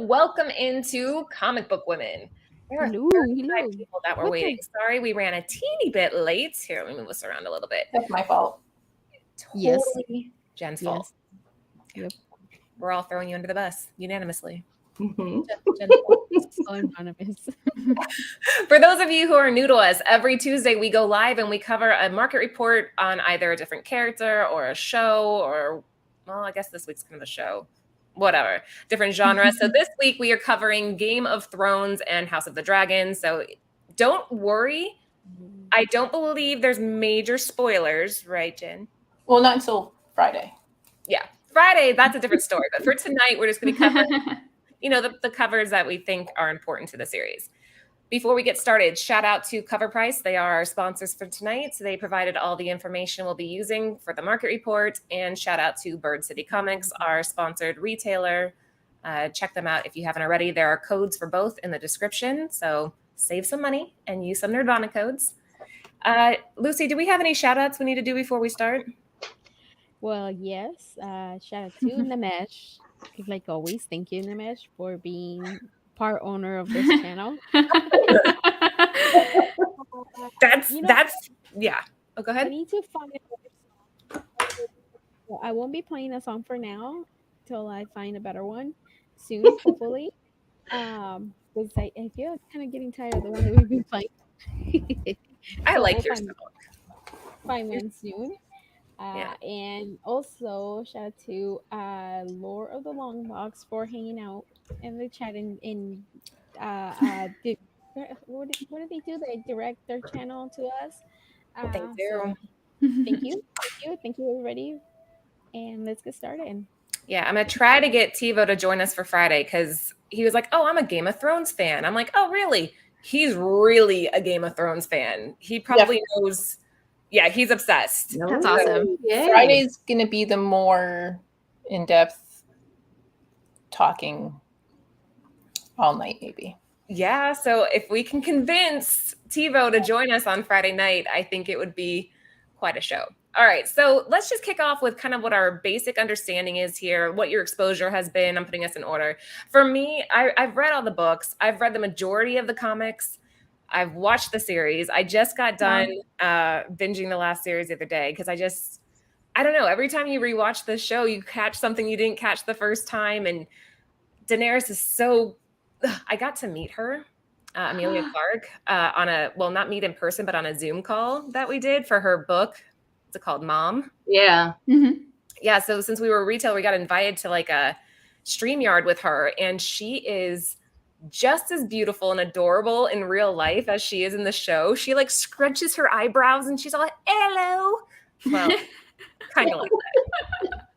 welcome into Comic Book Women. There are 35 people that were waiting. Sorry, we ran a teeny bit late. Here, let me move this around a little bit. That's my fault. Totally Jen's fault. Yep. We're all throwing you under the bus unanimously. Mm-hmm. So anonymous. For those of you who are new to us, every Tuesday we go live and we cover a market report on either a different character or a show or, well, I guess this week's kind of a show. Whatever, different genres. So this week we are covering Game of Thrones and House of the Dragon. So don't worry. I don't believe there's major spoilers, right, Jen? Well, not until Friday. Yeah, Friday, that's a different story. But for tonight, we're just going to be covering, the covers that we think are important to the series. Before we get started, shout out to Cover Price. They are our sponsors for tonight. So they provided all the information we'll be using for the market report. And shout out to Bird City Comics, our sponsored retailer. Check them out if you haven't already. There are codes for both in the description. So save some money and use some Nerdvana codes. Lucy, do we have any shout outs we need to do before we start? Well, yes. Shout out to Namesh. Like always, thank you, Namesh, for being part owner of this channel. That's yeah. Oh, go ahead. I need to find it. I won't be playing a song for now till I find a better one soon, hopefully. Because I feel kind of getting tired of the one that we've been playing. I like your song. Find one soon. And also shout out to Lore of the Long Box for hanging out in the chat and what did they do? They direct their channel to us. Thank you. Thank you, everybody. And let's get started. Yeah, I'm gonna try to get TiVo to join us for Friday because he was like, "Oh, I'm a Game of Thrones fan." I'm like, "Oh, really?" He's really a Game of Thrones fan. He probably knows. Yeah, he's obsessed. That's awesome. Yay. Friday's gonna be the more in-depth talking all night, maybe. Yeah, so if we can convince TiVo to join us on Friday night, I think it would be quite a show. All right, so let's just kick off with kind of what our basic understanding is here, what your exposure has been. I'm putting us in order. For me, I've read all the books. I've read the majority of the comics. I've watched the series. I just got done binging the last series the other day because I don't know. Every time you rewatch the show, you catch something you didn't catch the first time. And Daenerys is so... I got to meet her, Amelia Clark, not meet in person, but on a Zoom call that we did for her book. What's it called? Mom? Yeah. Mm-hmm. Yeah, so since we were retail, we got invited to like a StreamYard with her. And she is... just as beautiful and adorable in real life as she is in the show. She like scrunches her eyebrows and she's all like, hello. Well, kind of like that.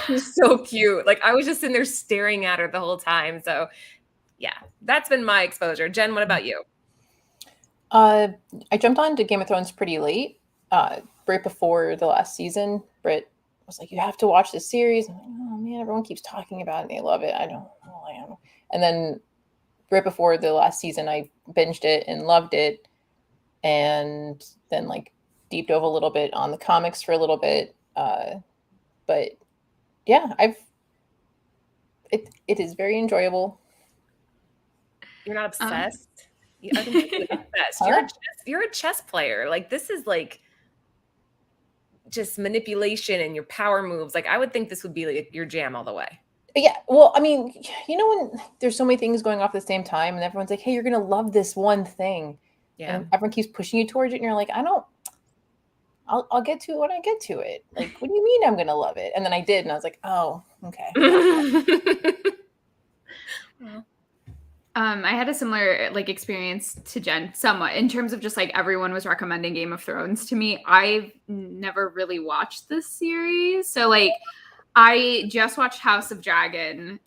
She's so cute. Like I was just sitting there staring at her the whole time. So yeah, that's been my exposure. Jen, what about you? I jumped on to Game of Thrones pretty late, right before the last season. Britt was like, you have to watch this series. I'm like, oh man, everyone keeps talking about it and they love it. I don't know. And then right before the last season, I binged it and loved it, and then like deep dove a little bit on the comics for a little bit. But yeah, it is very enjoyable. You're not obsessed. I think you're obsessed. You're a chess player. Like this is like just manipulation and your power moves. Like I would think this would be like your jam all the way. Yeah, well, I mean, when there's so many things going off at the same time and everyone's like, hey, you're going to love this one thing. Yeah. And everyone keeps pushing you towards it. And you're like, I'll get to it when I get to it. Like, what do you mean I'm going to love it? And then I did. And I was like, oh, okay. I had a similar like experience to Jen somewhat in terms of just like everyone was recommending Game of Thrones to me. I've never really watched this series. So like, I just watched House of Dragon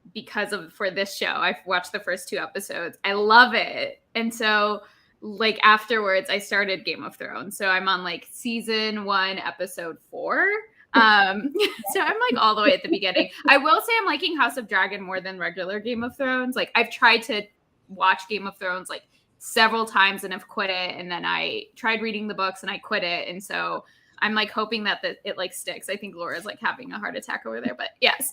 for this show. I've watched the first 2 episodes. I love it. And so like afterwards I started Game of Thrones. So I'm on like season 1, episode 4. So I'm like all the way at the beginning. I will say I'm liking House of Dragon more than regular Game of Thrones. Like I've tried to watch Game of Thrones like several times and have quit it. And then I tried reading the books and I quit it. And so I'm like hoping that it like sticks. I think Laura's like having a heart attack over there, but yes.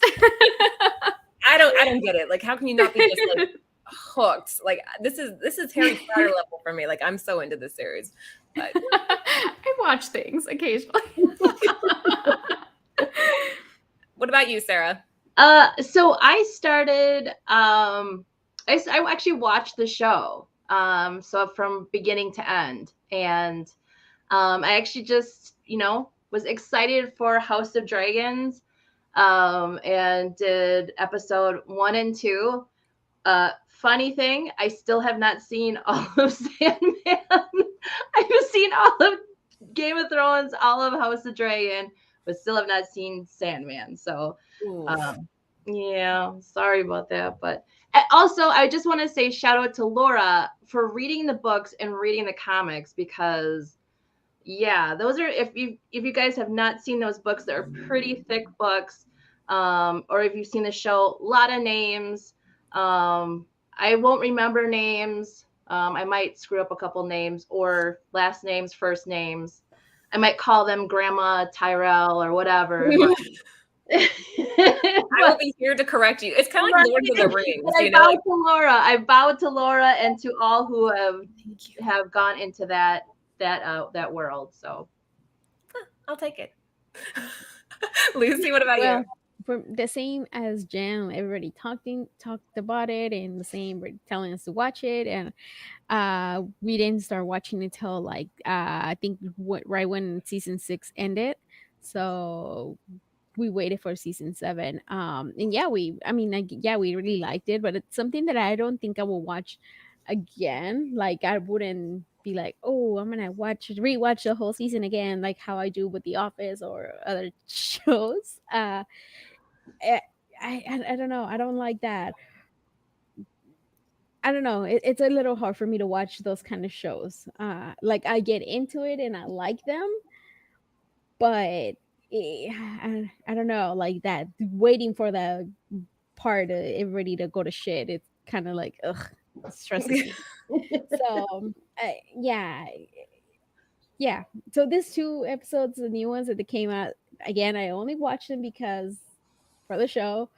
I don't get it. Like, how can you not be just like hooked? Like, this is Harry Potter level for me. Like, I'm so into this series. But I watch things occasionally. what about you, Sarah? So I started. I actually watched the show. So from beginning to end, and I actually just was excited for House of Dragons, and did episode 1 and 2. Funny thing, I still have not seen all of Sandman. I've seen all of Game of Thrones, all of House of Dragon, but still have not seen Sandman. So, yeah, sorry about that. But also, I just want to say shout out to Laura for reading the books and reading the comics, because yeah, those are, if you guys have not seen those books, they're pretty thick books. Or if you've seen the show, a lot of names. I won't remember names. I might screw up a couple names, or last names, first names. I might call them Grandma Tyrell or whatever. I will be here to correct you. It's kind of like Lord of the Rings. I bowed to Laura and to all who have gone into that world. So I'll take it. Lucy, what about you? For the same as Jen, everybody talked about it, and the same telling us to watch it, and we didn't start watching it till like I think right when season 6 ended. So we waited for season 7. And yeah, we really liked it, but it's something that I don't think I will watch again. Like, I wouldn't be like, oh, I'm gonna rewatch the whole season again, like how I do with The Office or other shows. I don't know. I don't like that. I don't know. It's a little hard for me to watch those kind of shows. Like, I get into it and I like them, but I don't know. Like, that waiting for the part of everybody to go to shit, it's kind of like, ugh, it stresses me. So yeah. So these 2 episodes, the new ones that came out, again, I only watched them because for the show,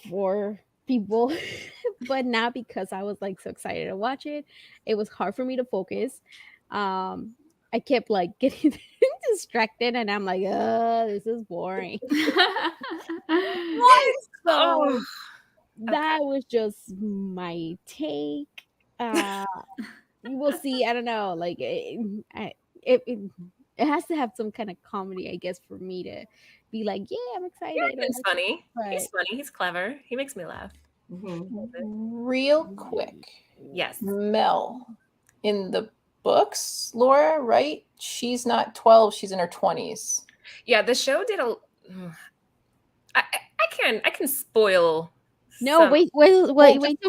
for people, but not because I was like so excited to watch it. It was hard for me to focus. I kept like getting distracted, and I'm like, this is boring. What? So that was just my take. You will see. I don't know. Like, it has to have some kind of comedy, I guess, for me to be like, yeah, I'm excited. He's funny. He's funny. He's clever. He makes me laugh. Real quick. Yes. Mel, in the books, Laura, right? She's not 12. She's in her 20s. Yeah, the show did a. I can spoil. No, wait till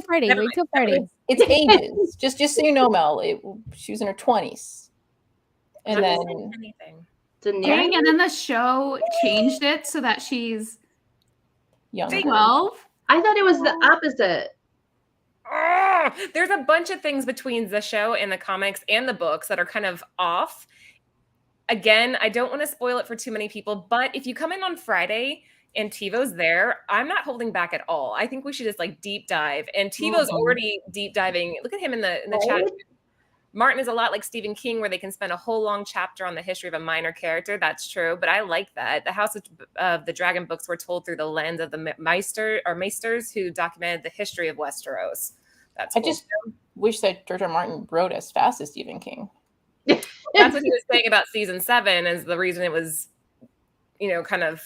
Friday. Wait till Friday. It's ages. just so you know, Mel, she was in her 20s. And then anything. Dang, and then the show changed it so that she's younger. 12. I thought it was the opposite. There's a bunch of things between the show and the comics and the books that are kind of off. Again, I don't want to spoil it for too many people, but if you come in on Friday and TiVo's there, I'm not holding back at all. I think we should just like deep dive. And TiVo's already deep diving. Look at him in the chat. Martin is a lot like Stephen King, where they can spend a whole long chapter on the history of a minor character. That's true, but I like that. The House of the Dragon books were told through the lens of the Maesters who documented the history of Westeros. That's cool. I just wish that George R. Martin wrote as fast as Stephen King. That's what he was saying about season 7 is the reason it was, kind of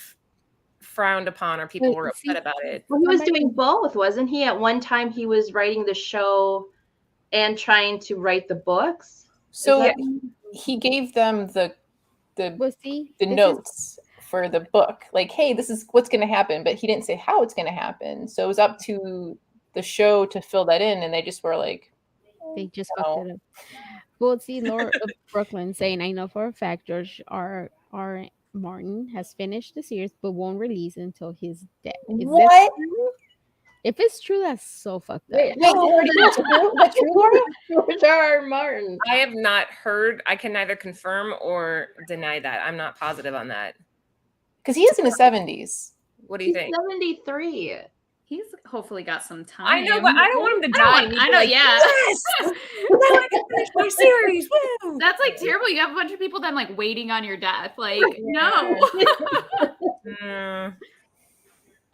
frowned upon, or people were upset about it. Well, he was doing both, wasn't he? At one time, he was writing the show and trying to write the books. So he gave them the notes for the book. Like, hey, this is what's going to happen. But he didn't say how it's going to happen. So it was up to the show to fill that in. And they just were like, they just fucked it up. Well, see, Laura of Brooklyn saying, I know for a fact George R. Martin has finished the series, but won't release until he's dead. Is what? If it's true, that's so fucked up. Wait, that's true, Laura? George R. Martin. I have not heard. I can neither confirm or deny that. I'm not positive on that. Because he is in his 70s. What do you He's think? 73. He's hopefully got some time. I know, but I don't want him to I don't die. want- and you'd I be know, like, yeah. Yes! Now I can finish my series. Woo! That's like terrible. You have a bunch of people then like waiting on your death. Like, no. Mm.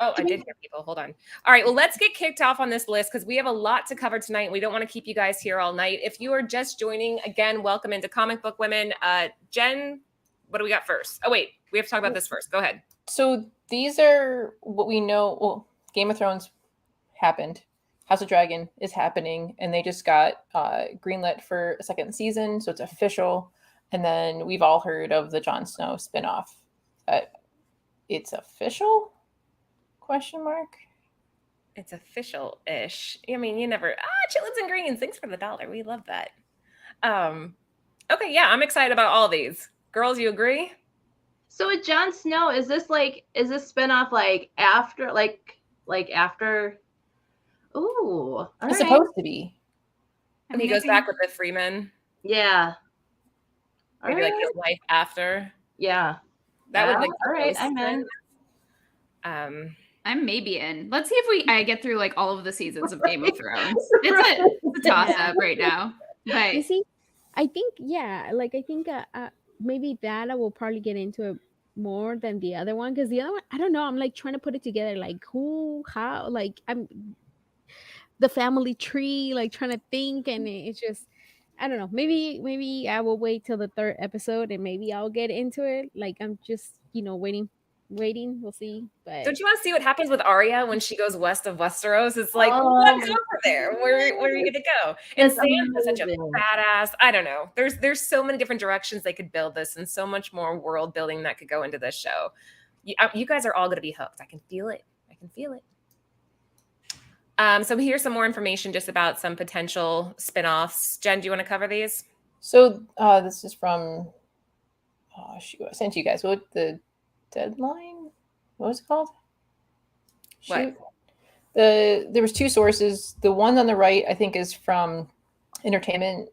Oh, I did hear people. Hold on. All right. Well, let's get kicked off on this list because we have a lot to cover tonight. We don't want to keep you guys here all night. If you are just joining, again, welcome into Comic Book Women. Jen, what do we got first? Oh, wait. We have to talk about this first. Go ahead. So these are what we know. Well, Game of Thrones happened. House of Dragon is happening, and they just got greenlit for a second season, so it's official. And then we've all heard of the Jon Snow spinoff. It's official? Question mark. It's official-ish. I mean, you never chitlins and greens. Thanks for the $1. We love that. Okay, yeah, I'm excited about all these. Girls, you agree? So with Jon Snow, is this spinoff like after after? Ooh, all It's right. supposed to be. And he goes back with the Freeman. Yeah. Maybe like his life after. Yeah. That would Yeah, make all right. most I'm in. sense. I'm maybe in. Let's see if I get through like all of the seasons of Game of Thrones. It's a toss up right now. But You see, I think maybe that I will probably get into it more than the other one, because the other one, I don't know, I'm like trying to put it together, like who, how, like I'm the family tree, like trying to think, and it's just, I don't know. Maybe I will wait till the third episode and maybe I'll get into it. Like I'm just waiting. We'll see. But Don't you want to see what happens with Arya when she goes west of Westeros? It's like, Oh, what's over there? Where are you going to go? And That's Sansa's such a amazing. badass. I don't know. There's so many different directions they could build this, and so much more world building that could go into this show. You guys are all going to be hooked. I can feel it. So here's some more information just about some potential spinoffs. Jen, do you want to cover these? So this is from. Oh shoot! I sent you guys. What the deadline? What was it called? Shoot. What? There was two sources. The one on the right, I think, is from Entertainment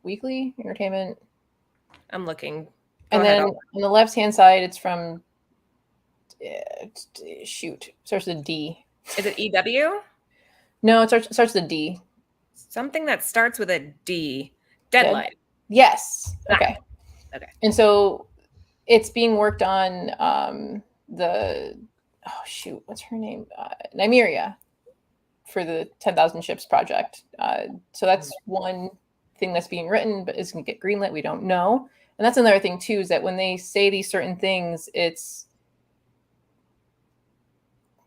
Weekly. Entertainment. I'm looking. And then on the left hand side, it's from. Shoot, starts with a D. Is it EW? No, it starts with a D. Something that starts with a D. Deadline. Yes. Okay. Okay. And so it's being worked on what's her name? Nymeria for the 10,000 Ships project. So that's one thing that's being written, but is going to get greenlit. We don't know. And that's another thing too, is that when they say these certain things, it's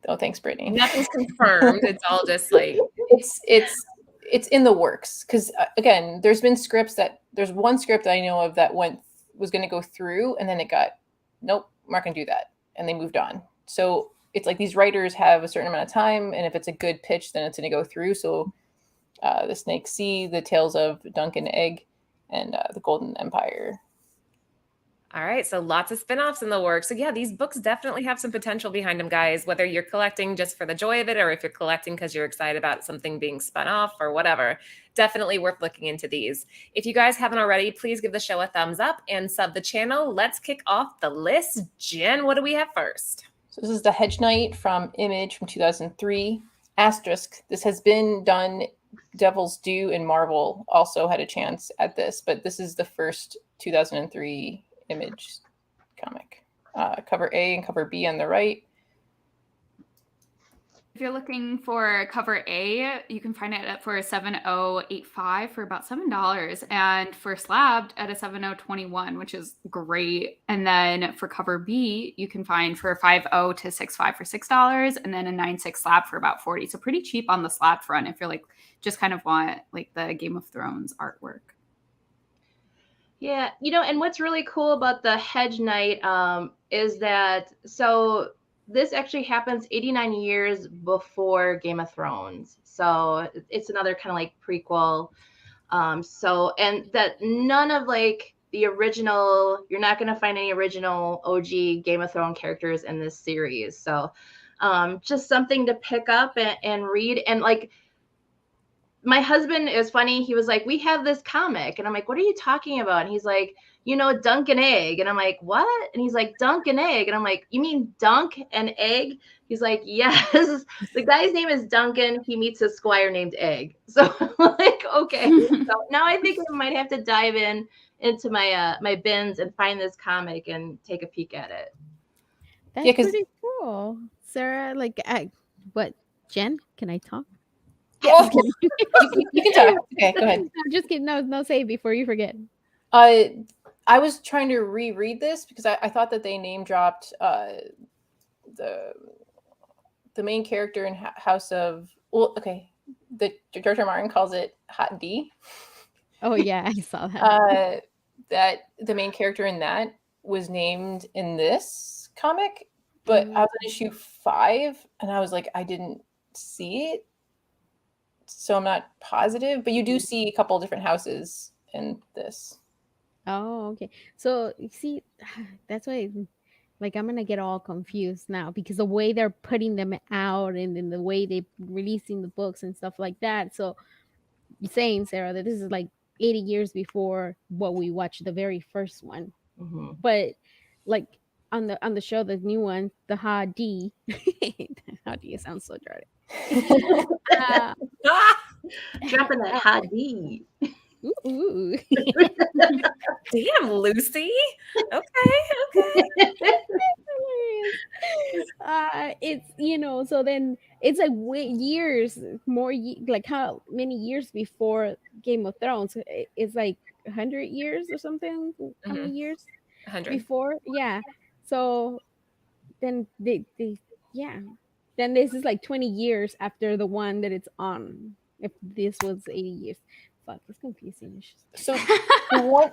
oh, thanks, Brittany. Nothing's confirmed. It's all just like it's in the works. Because again, there's one script I know of that was going to go through, and then it got nope, we're not going to do that, and they moved on. So it's like these writers have a certain amount of time, and if it's a good pitch, then it's going to go through. So the Snake Sea, the Tales of Dunk and Egg, and the Golden Empire. All right, so lots of spinoffs in the works. So yeah, these books definitely have some potential behind them, guys, whether you're collecting just for the joy of it or if you're collecting because you're excited about something being spun off or whatever. Definitely worth looking into these. If you guys haven't already, please give the show a thumbs up and sub the channel. Let's kick off the list. Jen, what do we have first? So this is the Hedge Knight from Image from 2003. Asterisk, this has been done. Devil's Due and Marvel also had a chance at this, but this is the first 2003 Image comic. Cover A and cover B on the right. if you're looking for cover A, you can find it for a 7085 for about $7, and for Slabbed at a 7021, which is great. And then for cover B, you can find for a 50 to 65 for $6, and then a 96 slab for about 40. So pretty cheap on the slab front if you're like just kind of want like the Game of Thrones artwork. Yeah, and what's really cool about the Hedge Knight is that this actually happens 89 years before Game of Thrones. So it's another kind of like prequel. And that none of like the original, you're not going to find any original OG Game of Thrones characters in this series. So just something to pick up and read. And like, my husband is funny. He was like, we have this comic. And I'm like, what are you talking about? And he's like, Dunk and Egg. And I'm like, what? And he's like, Dunk and Egg. And I'm like, you mean Dunk and Egg? He's like, yes. The guy's name is Duncan. He meets a squire named Egg. So I'm like, okay. So now I think I might have to dive into my my bins and find this comic and take a peek at it. That's pretty cool. Sarah, what, Jen, can I talk? Yeah, you can talk. Okay, go ahead. I'm just kidding. No, say it before you forget. I was trying to reread this because I thought that they name dropped the main character in House of the George R. Martin calls it Hot D. Oh yeah, I saw that. That the main character in that was named in this comic, but I was on issue 5 and I was like, I didn't see it. So I'm not positive, but you do see a couple of different houses in this. Oh, okay. So you see, that's why, like, I'm gonna get all confused now because the way they're putting them out and then the way they're releasing the books and stuff like that. So you're saying, Sarah, that this is like 80 years before what we watched the very first one, but like on the show, the new one, the Ha D, How do you sound so dirty? Dropping that Ha D. Ooh. Damn, Lucy. Okay. It's so then it's like years more, like how many years before Game of Thrones? It's like 100 years or something. How many years 100 before? Yeah. So then they then this is like 20 years after the one that it's on. If this was 80 years. Fuck, it's confusing. So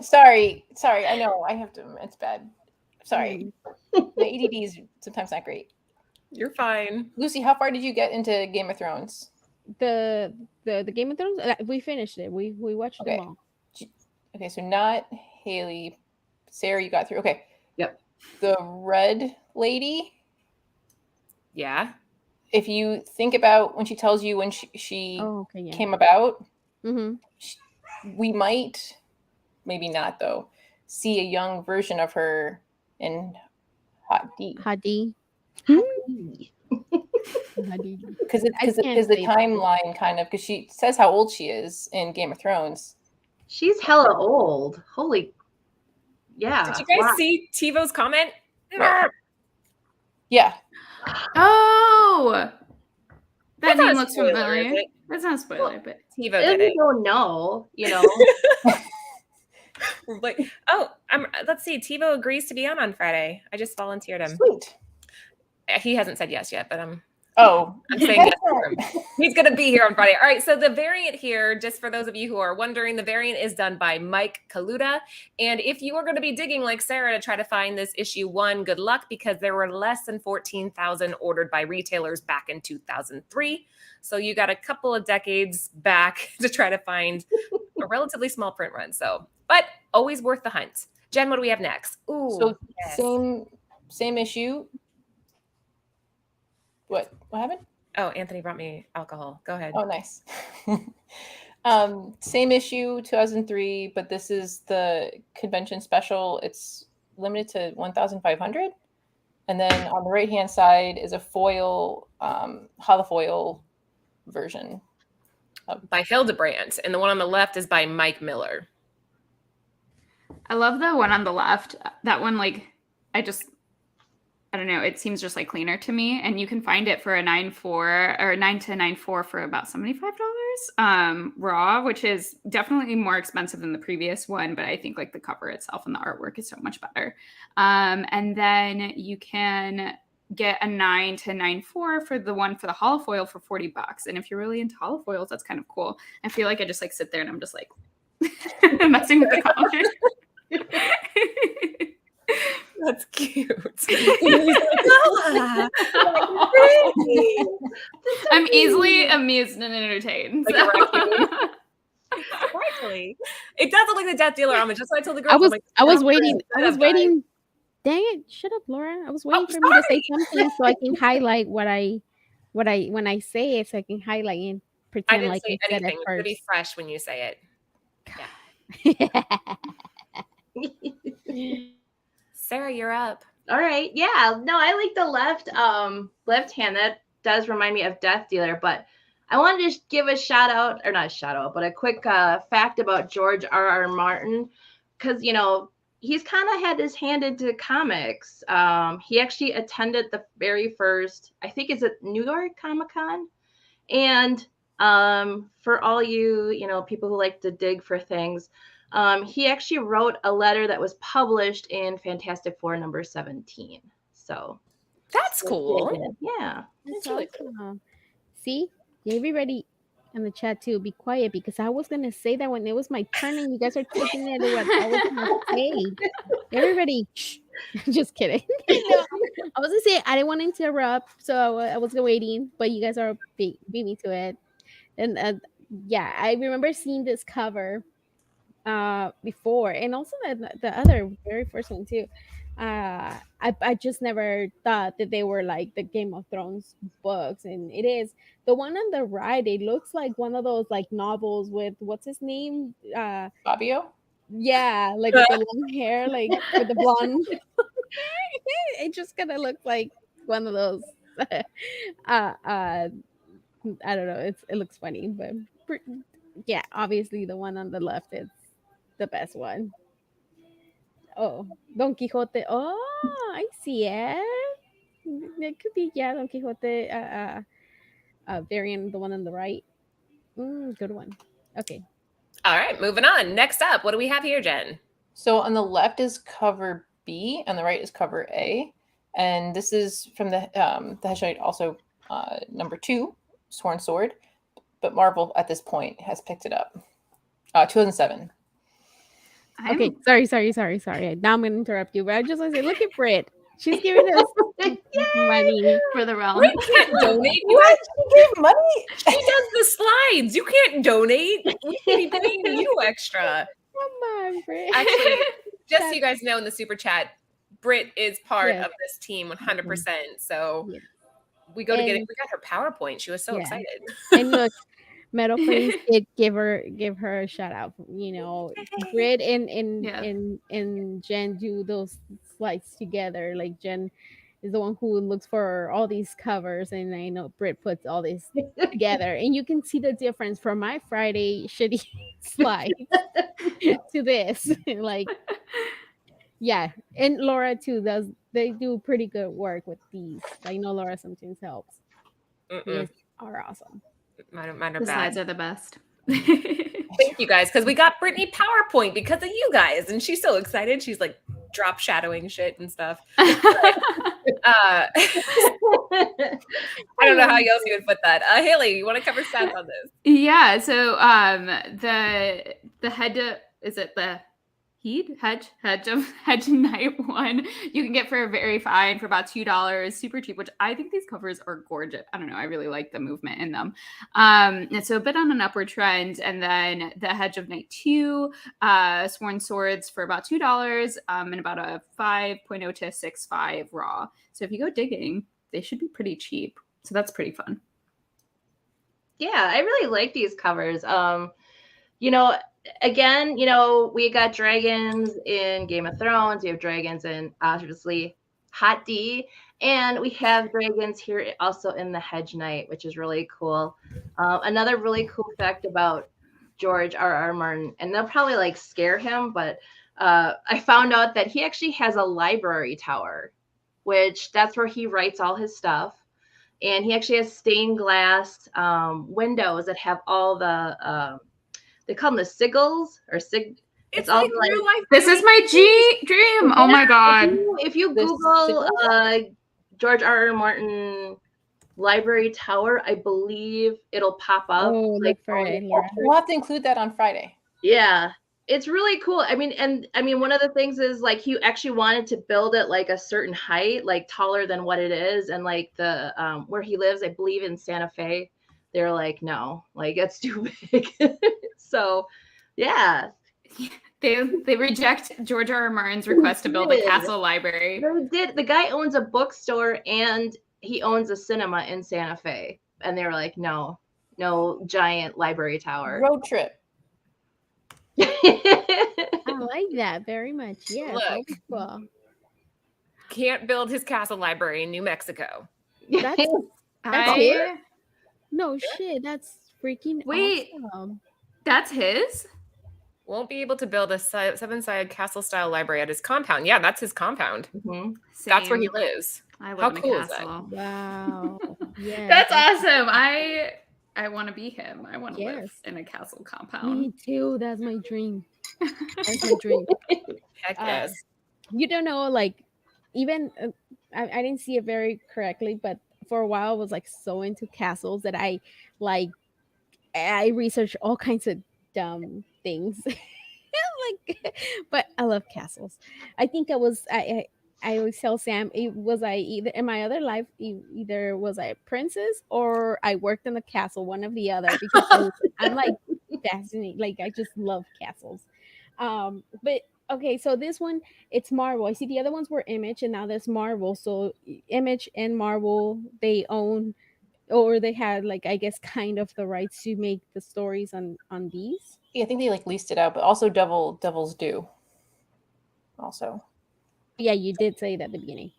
sorry, I know I have to, it's bad. Sorry. My ADD is sometimes not great. You're fine. Lucy, how far did you get into Game of Thrones? The Game of Thrones? We finished it. We watched them all. Okay, so not Haley. Sarah, you got through. Okay. Yep. The Red Lady. Yeah. If you think about when she tells you when she came about, we might, maybe not though, see a young version of her in Hot D. Hot D. Because the timeline kind of, because she says how old she is in Game of Thrones. She's hella old. Holy, yeah. Did you guys see TiVo's comment? Yeah. Oh, that name looks familiar. That's not a spoiler, but TiVo did it. Don't know, Like, let's see. TiVo agrees to be on Friday. I just volunteered him. Sweet. He hasn't said yes yet, but I'm saying yes for him. He's going to be here on Friday. All right. So the variant here, just for those of you who are wondering, the variant is done by Mike Kaluta. And if you are going to be digging like Sarah to try to find this issue 1, good luck, because there were less than 14,000 ordered by retailers back in 2003. So you got a couple of decades back to try to find a relatively small print run. But always worth the hunt. Jen, what do we have next? Ooh, so same issue. What happened? Oh, Anthony brought me alcohol. Go ahead. Oh, nice. Same issue, 2003, but this is the convention special. It's limited to 1,500. And then on the right-hand side is a foil, holofoil version. By Hildebrandt. And the one on the left is by Mike Miller. I love the one on the left. That one, I don't know. It seems just like cleaner to me, and you can find it for a 9.4 or 9 to 9.4 for about $75 raw, which is definitely more expensive than the previous one. But I think like the cover itself and the artwork is so much better. And then you can get a 9 to 9.4 for the one for the holofoil for $40. And if you're really into holofoils, that's kind of cool. I feel like I just like sit there and I'm just like messing with the color. That's cute. I'm easily amused and entertained. Exactly. It does look like the Death Dealer homage. Just like I told the girl. I was waiting. Dang it! Shut up, Laura. I was waiting for me to say something so I can highlight when I say it, so I can highlight in pretend didn't like say I said anything. it It's first. pretty fresh when you say it. Sarah, you're up. All right. Yeah. No, I like the left hand. That does remind me of Death Dealer, but I wanted to just give a shout out, or not a shout out, but a quick fact about George R.R. Martin, because he's kind of had his hand into comics. He actually attended the very first, I think, is it New York Comic Con, and for all you people who like to dig for things. He actually wrote a letter that was published in Fantastic Four number 17. So That's cool. Yeah. That's really awesome. See, everybody in the chat too, be quiet because I was gonna say that when it was my turn and you guys are taking it what I was gonna say. Everybody, shh. Just kidding. No, I was gonna say I didn't want to interrupt, so I was waiting, but you guys are beat me to it. And yeah, I remember seeing this cover before, and also the other very first one too. I just never thought that they were like the Game of Thrones books, and it is. The one on the right, it looks like one of those like novels with what's his name? Fabio? Yeah, like with the long hair, like with the blonde. It just kind of looks like one of those. I don't know. It looks funny, but yeah, obviously the one on the left is the best one. Oh, Don Quixote. Oh, I see it. It could be, yeah, Don Quixote variant, the one on the right. Good one. Okay. All right, moving on. Next up, what do we have here, Jen? So on the left is cover B, and the right is cover A, and this is from the Hedge Knight, also number 2, Sworn Sword, but Marvel at this point has picked it up. 2007. Okay, sorry. Now I'm gonna interrupt you, but I just want to say, look at Brit. She's giving us money. for the realm. Brit can't donate. What? She gave money? She does the slides. You can't donate. We can be paying you extra. Come on, Brit. Actually, just so you guys know in the super chat, Brit is part Yeah. of this team 100%. So Yeah. we go to get it. And- We got her PowerPoint. She was so Yeah. excited. And look, Metal Face did give her a shout out. Brit and Jen do those slides together. Like Jen is the one who looks for all these covers, and I know Brit puts all this together, and you can see the difference from my Friday shitty slide to this. Like, yeah, and Laura too they do pretty good work with these. I know Laura sometimes helps. These are awesome. Mine are The bad. slides are the best. Thank you guys, because we got Brittany PowerPoint because of you guys, and she's so excited. She's like drop shadowing shit and stuff. I don't know how else you would put that. Haley, you want to cover stats on this? Yeah. So the head is it the Hedge Knight one you can get for very fine for about $2, super cheap, which I think these covers are gorgeous. I don't know, I really like the movement in them. And so a bit on an upward trend. And then the Hedge of Knight 2 Sworn Swords for about $2 and about a 5.0 to 6.5 raw. So if you go digging, they should be pretty cheap. So that's pretty fun. Yeah, I really like these covers. Again, we got dragons in Game of Thrones. We have dragons in, obviously, Hot D. And we have dragons here also in the Hedge Knight, which is really cool. Another really cool fact about George R.R. Martin, and they'll probably scare him, but I found out that he actually has a library tower, which that's where he writes all his stuff. And he actually has stained glass windows that have all the they call them the sigils or It's all real life. This is my dream. Oh my god! If you Google George R.R. Martin Library Tower, I believe it'll pop up. Oh, look for it, Laura. We'll have to include that on Friday. Yeah, it's really cool. I mean, one of the things is he actually wanted to build it a certain height, taller than what it is, and the where he lives, I believe in Santa Fe, they're like, no, it's too big. So, yeah. They reject George R.R. Martin's request to build a castle library. They did. The guy owns a bookstore and he owns a cinema in Santa Fe, and they were like, no, giant library tower. Road trip. I like that very much. Yes, Look. that was cool. Can't build his castle library in New Mexico. That's I no shit. That's freaking Wait. awesome. That's his? Won't be able to build a 7-sided castle-style library at his compound. Yeah, that's his compound. Mhm. That's where he Same. lives. I live How in a cool is that? castle. Wow. Yeah. That's awesome. I want to be him. I want to live Yes. in a castle Me compound. too. That's my dream. That's my dream. Heck yes. You don't know, like, even I didn't see it very correctly, but for a while I was like so into castles that I researched all kinds of dumb things. Like, but I love castles. I think I always tell Sam, it was I either in my other life, either was I a princess or I worked in the castle, one of the other, because I'm like fascinated. Like, I just love castles. But okay, so this one, it's Marvel. I see the other ones were Image, and now there's Marvel. So Image and Marvel, they own, or they had, like, I guess kind of the rights to make the stories on these. Yeah, I think they like leased it out, but also Devil's Due. Also. Yeah, you did say that at the beginning.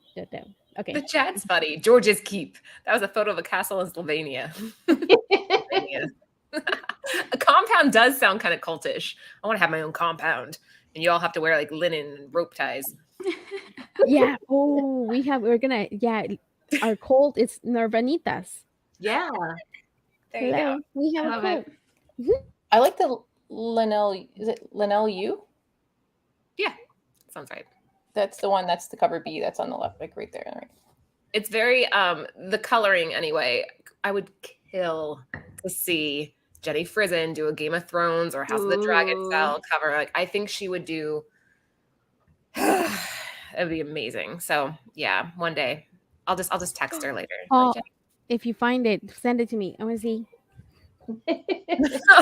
Okay. The chat's funny. George's Keep. That was a photo of a castle in Slovenia. Slovenia. A compound does sound kind of cultish. I want to have my own compound. And you all have to wear like linen and rope ties. Yeah. Oh, our cult is Nervanitas. Yeah. There you Hello. go. We have I a love cult. it. I like the Linnell. Is it Linnell U? Yeah, sounds right. That's the one. That's the cover B. That's on the left, like right there. Right. It's very the coloring anyway. I would kill to see Jenny Frison do a Game of Thrones or House of the Dragon Ooh. style cover. Like, I think she would do. It would be amazing. So yeah, one day I'll just text her later. Oh, Like, if you find it, send it to me. I want to see.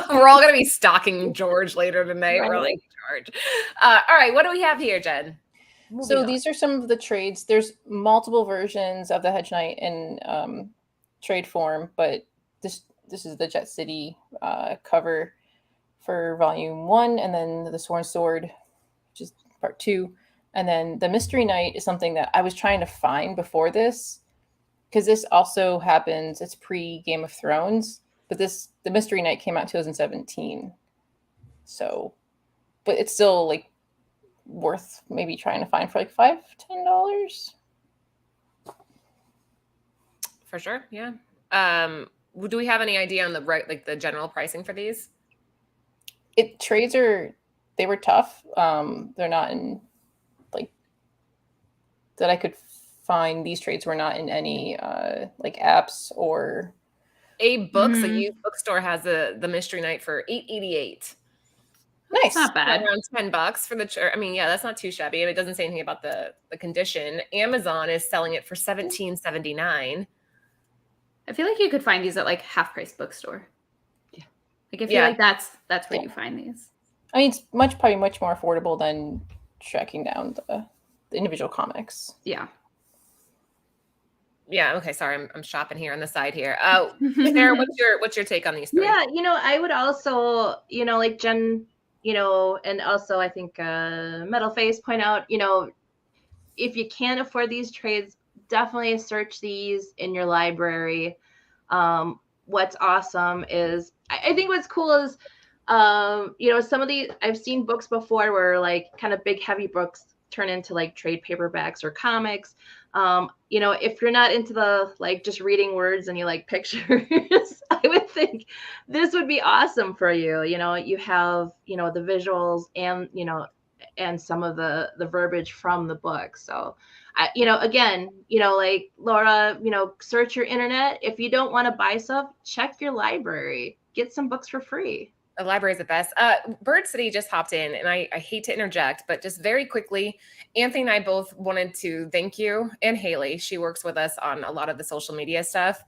we're all gonna be stalking George later tonight. We're Right. like, George. All right, what do we have here, Jen? So Moving on. these are some of the trades. There's multiple versions of the Hedge Knight in trade form, but this is the Jet City cover for Volume 1, and then the Sworn Sword, which is Part 2, and then the Mystery Knight is something that I was trying to find before this, because this also happens. It's pre Game of Thrones, but the Mystery Knight came out in 2017, so, but it's still like worth maybe trying to find for like $5-10. For sure, yeah. Do we have any idea on the general pricing for these? Trades they were tough. They're not in like that I could find. These trades were not in any like apps or A Books, a Mhm. used bookstore, has the Mystery Knight for $8.88. nice. It's not bad. Around $10 for the. I mean, yeah, that's not too shabby. It doesn't say anything about the condition. Amazon is selling it for $17.79. I feel like you could find these at like half price bookstore. Yeah. Like, I feel Yeah. like that's where Yeah. you find these. I mean, it's probably much more affordable than tracking down the individual comics. Yeah. Yeah. Okay. Sorry, I'm shopping here on the side here. Sarah, what's your take on these three? Yeah, I would also, like Jen, and also I think Metal Face point out, if you can't afford these trades, definitely search these in your library. What's awesome is, I think what's cool is, some of these, I've seen books before where like kind of big, heavy books turn into like trade paperbacks or comics. If you're not into the like just reading words and you like pictures, I would think this would be awesome for you. You have, the visuals and, and some of the verbiage from the book. So, again, like Laura, search your internet. If you don't want to buy stuff, check your library, get some books for free. The library is the best. Bird City just hopped in, and I hate to interject, but just very quickly, Anthony and I both wanted to thank you, and Haley. She works with us on a lot of the social media stuff.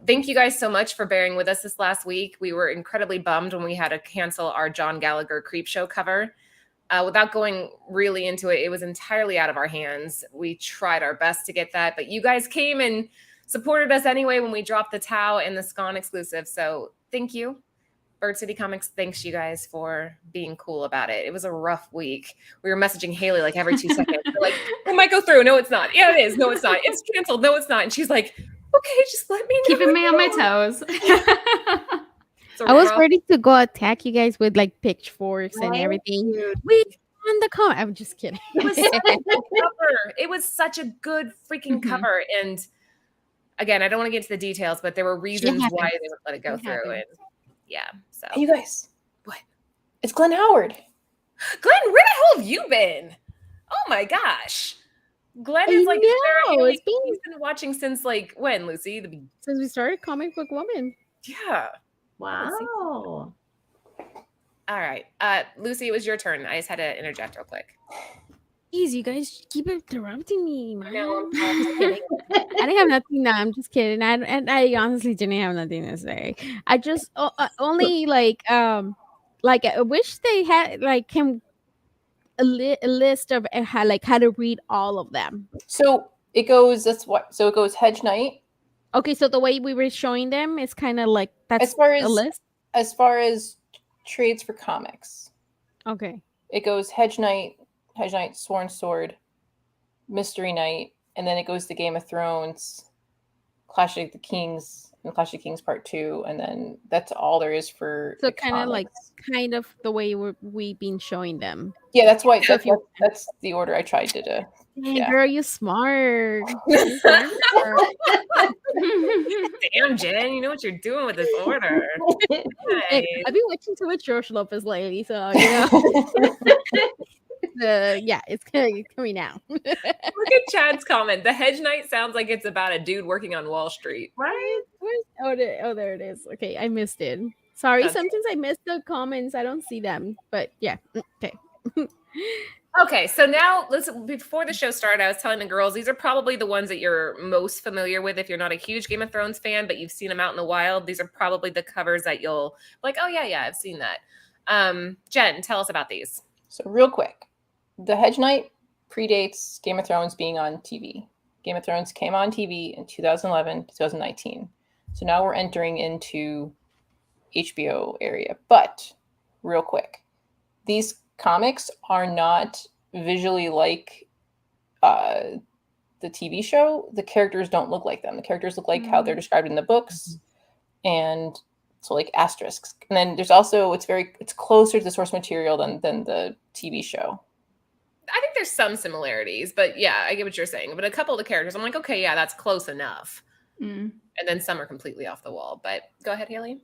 Thank you guys so much for bearing with us this last week. We were incredibly bummed when we had to cancel our John Gallagher Creepshow cover. Without going really into it, it was entirely out of our hands. We tried our best to get that, but you guys came and supported us anyway when we dropped the Tau and the Scon exclusive. So thank you. Bird City Comics thanks you guys for being cool about it. It was a rough week. We were messaging Haley like every 2 seconds. We're like, it might go through. No, it's not. Yeah, it is. No, it's not. It's canceled. No, it's not. And she's like, okay, just let me know. Keeping me on my toes. I was ready to go attack you guys with like pitchforks and Right, everything. dude. We on the comment. I'm just kidding. It was such a good cover. It was such a good freaking Mhm. cover. And again, I don't want to get into the details, but there were reasons why they would let it go It through. happens. And yeah. So Hey, you guys. What? It's Glenn Howard. Glenn, where the hell have you been? Oh my gosh. Glenn is like it's been he's been watching since like when, Lucy? since we started Comic Book Woman. Yeah. Wow. All right. Lucy, it was your turn. I just had to interject real quick. Jeez, you guys keep interrupting me, man. know, I'm Just kidding. I didn't have nothing. No, I'm just kidding. I honestly didn't have nothing to say. I just only I wish they had like a list of how to read all of them. So it goes. So it goes Hedge Knight. Okay, so the way we were showing them is kind of like that's As far a as list. as far as trades for comics, Okay. it goes Hedge Knight, Sworn Sword, Mystery Knight, and then it goes to Game of Thrones, Clash of the Kings, and Clash of Kings Part 2, and then that's all there is for So the kind of like comics. the way we've been showing them. Yeah, that's why So if you- that's the order I tried to do. Dang, Yeah. girl, you smart. You smart. Damn, Jen, you know what you're doing with this order. Hey, Nice. I've been watching too much George Lopez lately, so you know, yeah, it's coming out. Look at Chad's comment. The Hedge Knight sounds like it's about a dude working on Wall Street. Right? There it is. Okay, I missed it. Sorry, That's- sometimes I miss the comments. I don't see them, but yeah. Okay. Okay, so now listen, before the show started, I was telling the girls these are probably the ones that you're most familiar with if you're not a huge Game of Thrones fan, but you've seen them out in the wild. These are probably the covers that you'll like, oh yeah, I've seen that. Jen, tell us about these. So real quick, the Hedge Knight predates Game of Thrones being on TV. Game of Thrones came on TV in 2011, 2019. So now we're entering into HBO area. But real quick, these comics are not visually like the TV show. The characters don't look like them. The characters look like how they're described in the books. And so like asterisks. And then there's also it's closer to the source material than the TV show. I think there's some similarities, but yeah, I get what you're saying. But a couple of the characters, I'm like, okay, yeah, that's close enough. Mm. And then some are completely off the wall. But go ahead, Haley.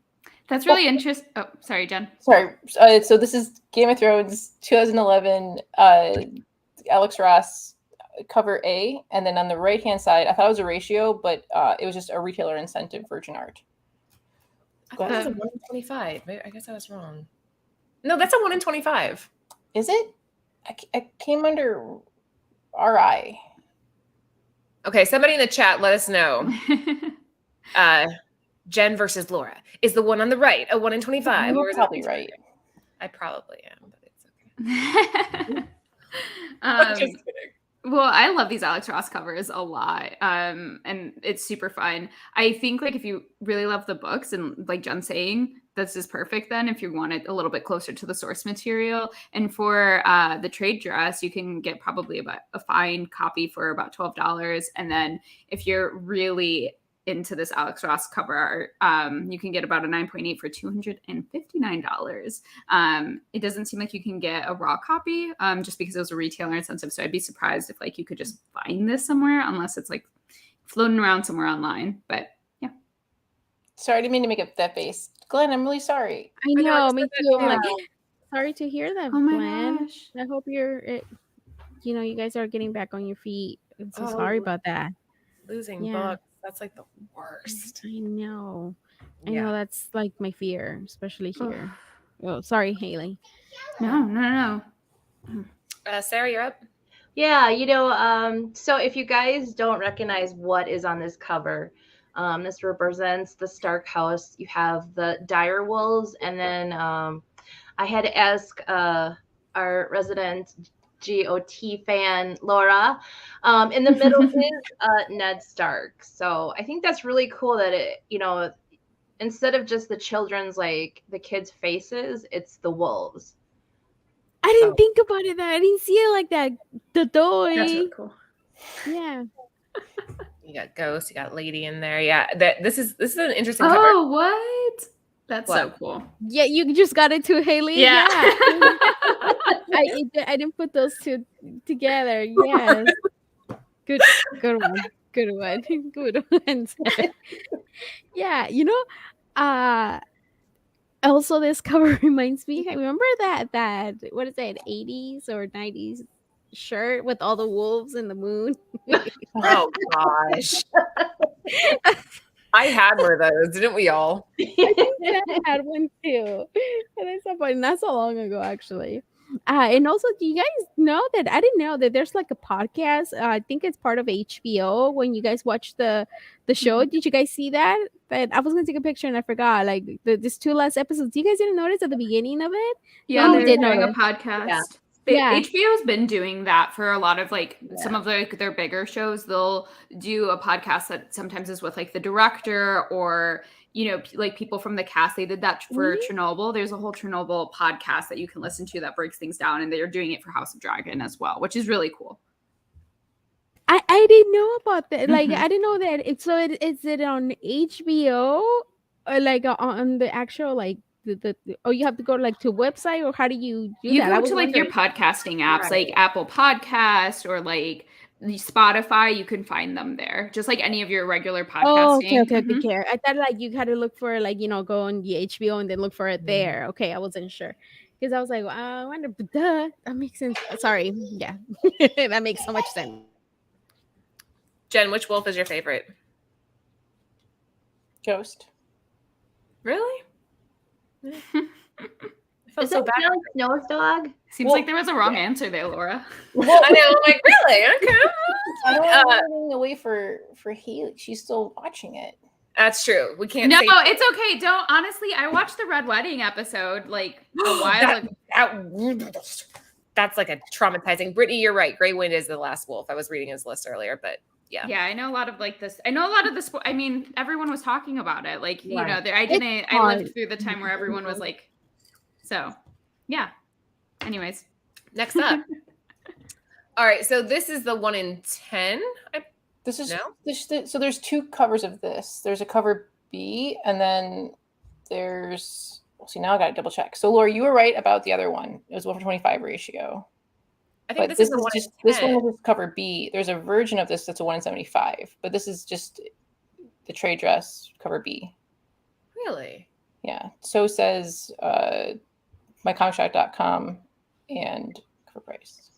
That's really interesting. Oh, sorry, Jen. Sorry. So this is Game of Thrones 2011, Alex Ross, cover A. And then on the right-hand side, I thought it was a ratio, but it was just a retailer incentive Virgin Art. I thought it was a 1 in 25. I guess I was wrong. No, that's a 1 in 25. Is it? I came under RI. Okay, somebody in the chat, let us know. Jen versus Laura. Is the one on the right a 1 in 25? You're or is probably it right. I probably am, but it's okay. I'm just kidding. Well, I love these Alex Ross covers a lot. And it's super fun. I think like if you really love the books and like Jen's saying, this is perfect then if you want it a little bit closer to the source material. And for the trade dress, you can get probably about a fine copy for about $12. And then if you're really into this Alex Ross cover art, you can get about a 9.8 for $259. It doesn't seem like you can get a raw copy just because it was a retailer incentive. So I'd be surprised if like you could just find this somewhere unless it's like floating around somewhere online. But yeah. Sorry, I didn't mean to make up that face. Glenn, I'm really sorry. I know, just me said too. that I'm like, too. sorry to hear that, Oh my Glenn. gosh. I hope you guys are getting back on your feet. I'm so Oh. sorry about that. Losing Yeah. books. That's like the worst. I know. I Yeah. know that's like my fear, especially here. Oh, sorry, Haley. No. Sarah, you're up. Yeah, so if you guys don't recognize what is on this cover, this represents the Stark house. You have the dire wolves, and then I had to ask our resident GOT fan, Laura. In the middle is Ned Stark. So I think that's really cool that instead of just the children's, like the kids' faces, it's the wolves. I didn't think about it. I didn't see it like that. The toy. That's really cool. Yeah. You got Ghost, you got Lady in there. Yeah, this is an interesting cover. Oh, what? That's so cool. Yeah, you just got it too, Haley. Yeah. I didn't put those two together. Yes. Good one. Good one. Good one. Yeah, also this cover reminds me. I remember that what is it, 80s or 90s shirt with all the wolves and the moon. Oh gosh. I had one of those, didn't we all? I think I had one too. And it's so funny. Not so long ago, actually. And also, do you guys know that I didn't know that there's like a podcast? I think it's part of HBO. When you guys watch the show, did you guys see that? That I was gonna take a picture and I forgot. Like this 2 last episodes. You guys didn't notice at the beginning of it? Yeah, No, they're you did doing a notice. podcast. Yeah. HBO's been doing that for a lot of like some of their bigger shows. They'll do a podcast that sometimes is with like the director or like people from the cast. They did that for Chernobyl. There's a whole Chernobyl podcast that you can listen to that breaks things down, and they're doing it for House of Dragon as well, which is really cool. I didn't know about that. Like I didn't know that. Is it on HBO or like on the actual like the you have to go like to a website, or how do you do You that? go to like your podcasting apps, like Apple Podcast or like Spotify. You can find them there, just like any of your regular podcasting. Oh, okay. Good care. I thought like you had to look for like go on the HBO and then look for it there. Okay, I wasn't sure because I was like, I wonder. But that makes sense. Sorry, yeah, that makes so much sense. Jen, which wolf is your favorite? Ghost. Really? Is it Snow's dog? Seems like there was a wrong answer there, Laura. Well, I know. I'm like, really? Okay. I don't want to take away for Haley. She's still watching it. That's true. We can't. No, say it's okay. Don't. Honestly, I watched the Red Wedding episode like a while ago. That's like a traumatizing. Brittany, you're right. Grey Wind is the last wolf. I was reading his list earlier, but yeah. Yeah, I know a lot of like this. I know a lot of this. I mean, everyone was talking about it. Like, Right. I lived through the time where everyone was like, so yeah. Anyways, Next up. All right. So this is the 1 in 10. This is No? so there's 2 covers of this. There's a cover B, and then there's see now I got to double check. So Laura, you were right about the other one. It was 1:25 ratio. I think But this is the 1 just in 10. this one is cover B. There's a version of this that's a 1 in 75, but this is just the trade dress cover B. Really? Yeah. So says mycomicshop.com and cover price.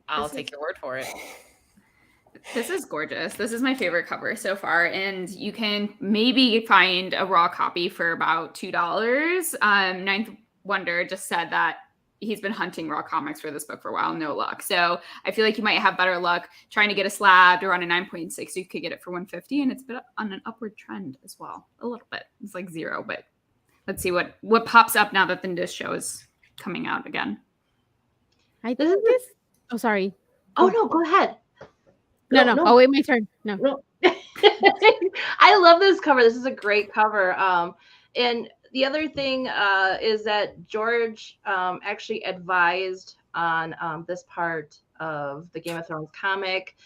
I'll take your word for it. this is gorgeous. This is my favorite cover so far, and you can maybe find a raw copy for about $2. Ninth Wonder just said that he's been hunting raw comics for this book for a while, no luck. So I feel like you might have better luck trying to get a slabbed or on a 9.6. You could get it for $150, and it's been on an upward trend as well, a little bit. It's like 0, but let's see what pops up now that this show is coming out again. I think this. Oh, sorry. Oh no, go ahead. No. Oh, wait, my turn. No. I love this cover. This is a great cover. And the other thing is that George actually advised on this part of the Game of Thrones comic.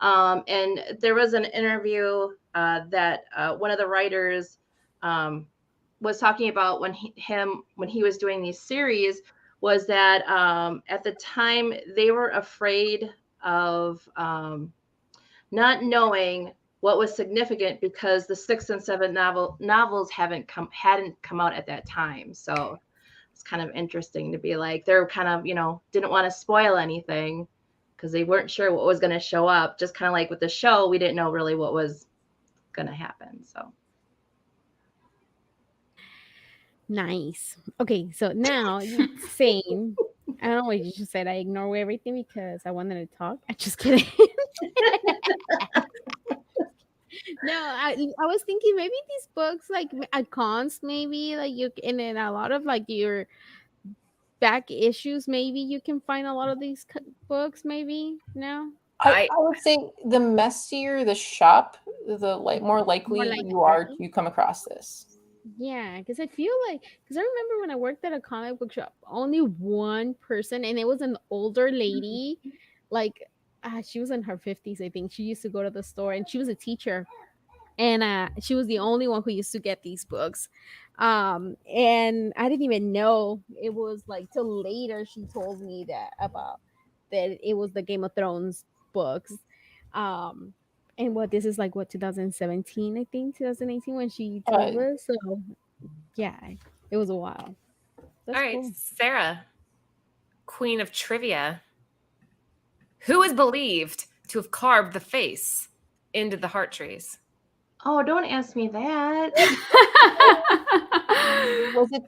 And there was an interview that one of the writers was talking about when he was doing these series, was that at the time they were afraid of not knowing what was significant because the 6th and 7th novels hadn't come out at that time. So it's kind of interesting to be like, they're kind of, didn't want to spoil anything because they weren't sure what was going to show up. Just kind of like with the show, we didn't know really what was going to happen. So. Nice. Okay, so now you're saying, I don't know what you just said. I ignore everything because I wanted to talk. I'm just kidding. No, I was thinking maybe these books like icons, maybe like you and then a lot of like your back issues. Maybe you can find a lot of these books. Maybe no. I would say the messier the shop, more likely likely. you are to come across this. Yeah, because I feel like, because I remember when I worked at a comic book shop, only one person, and it was an older lady, like she was in her 50s, I think. She used to go to the store, and she was a teacher, and she was the only one who used to get these books. And I didn't even know. It was like till later she told me that it was the Game of Thrones books. And this is like 2017, I think, 2018, when she told us. So yeah, it was a while. That's All right, cool. Sarah, Queen of Trivia. Who is believed to have carved the face into the heart trees? Oh, don't ask me that. Was it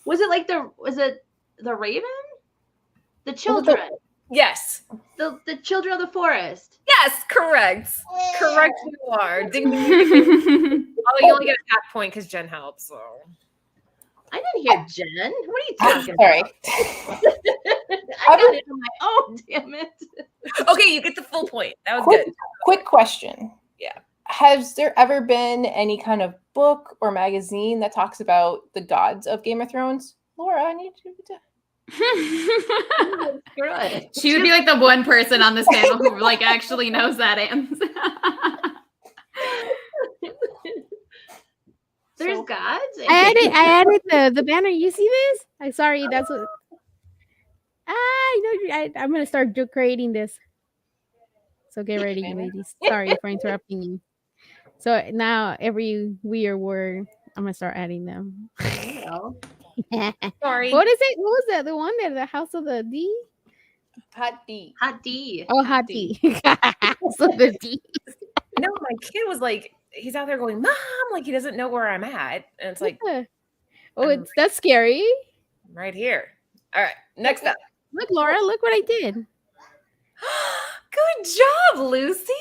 Was it the Raven? The children. Yes. The children of the forest. Yes, correct. Correct you are. Ding, ding, ding, ding. Oh, you only get a half point because Jen helps. So. I didn't hear Jen. What are you talking Sorry. about? I got it on my own, damn it. Okay, you get the full point. That was good. Quick question. Yeah. Has there ever been any kind of book or magazine that talks about the gods of Game of Thrones? Laura, I need you to... She would be like the one person on this panel who like actually knows that answer. There's gods. I added the banner. You see this? I'm sorry. That's what. I'm gonna start creating this. So get ready, ladies. Sorry for interrupting you. So now every weird word, I'm gonna start adding them. Sorry. What is it? What was that? The one there, the House of the D? Hot D. Hot D. Oh, Hot D. So the D. No, my kid was like, he's out there going, Mom, like he doesn't know where I'm at. And it's like, that's scary. I'm right here. All right, next up. Look, Laura, look what I did. Good job, Lucy.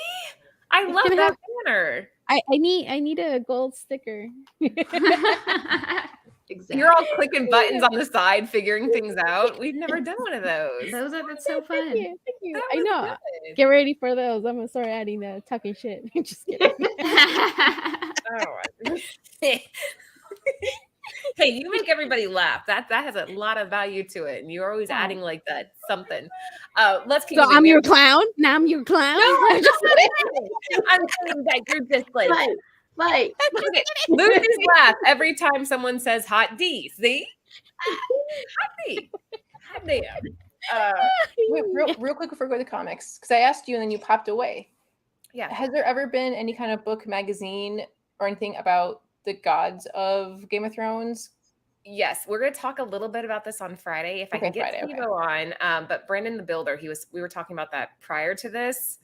I love that banner. I need a gold sticker. Exactly. You're all clicking buttons on the side, figuring things out. We've never done one of those. That's so fun. Thank you. I know. Good. Get ready for those. I'm gonna start adding the talking shit. Just kidding. Hey, you make everybody laugh. That has a lot of value to it, and you're always adding like that something. Let's keep. So I'm your clown. Now I'm your clown. No, I'm just I'm saying that you're just like. Like, okay. Lucy's laugh every time someone says hot D. See? Hot D. Hot damn. Wait, real quick before we go to the comics, because I asked you and then you popped away. Yeah. Has there ever been any kind of book, magazine, or anything about the gods of Game of Thrones? Yes, we're going to talk a little bit about this on Friday if I can get Steve-O on. But Brandon the Builder, we were talking about that prior to this.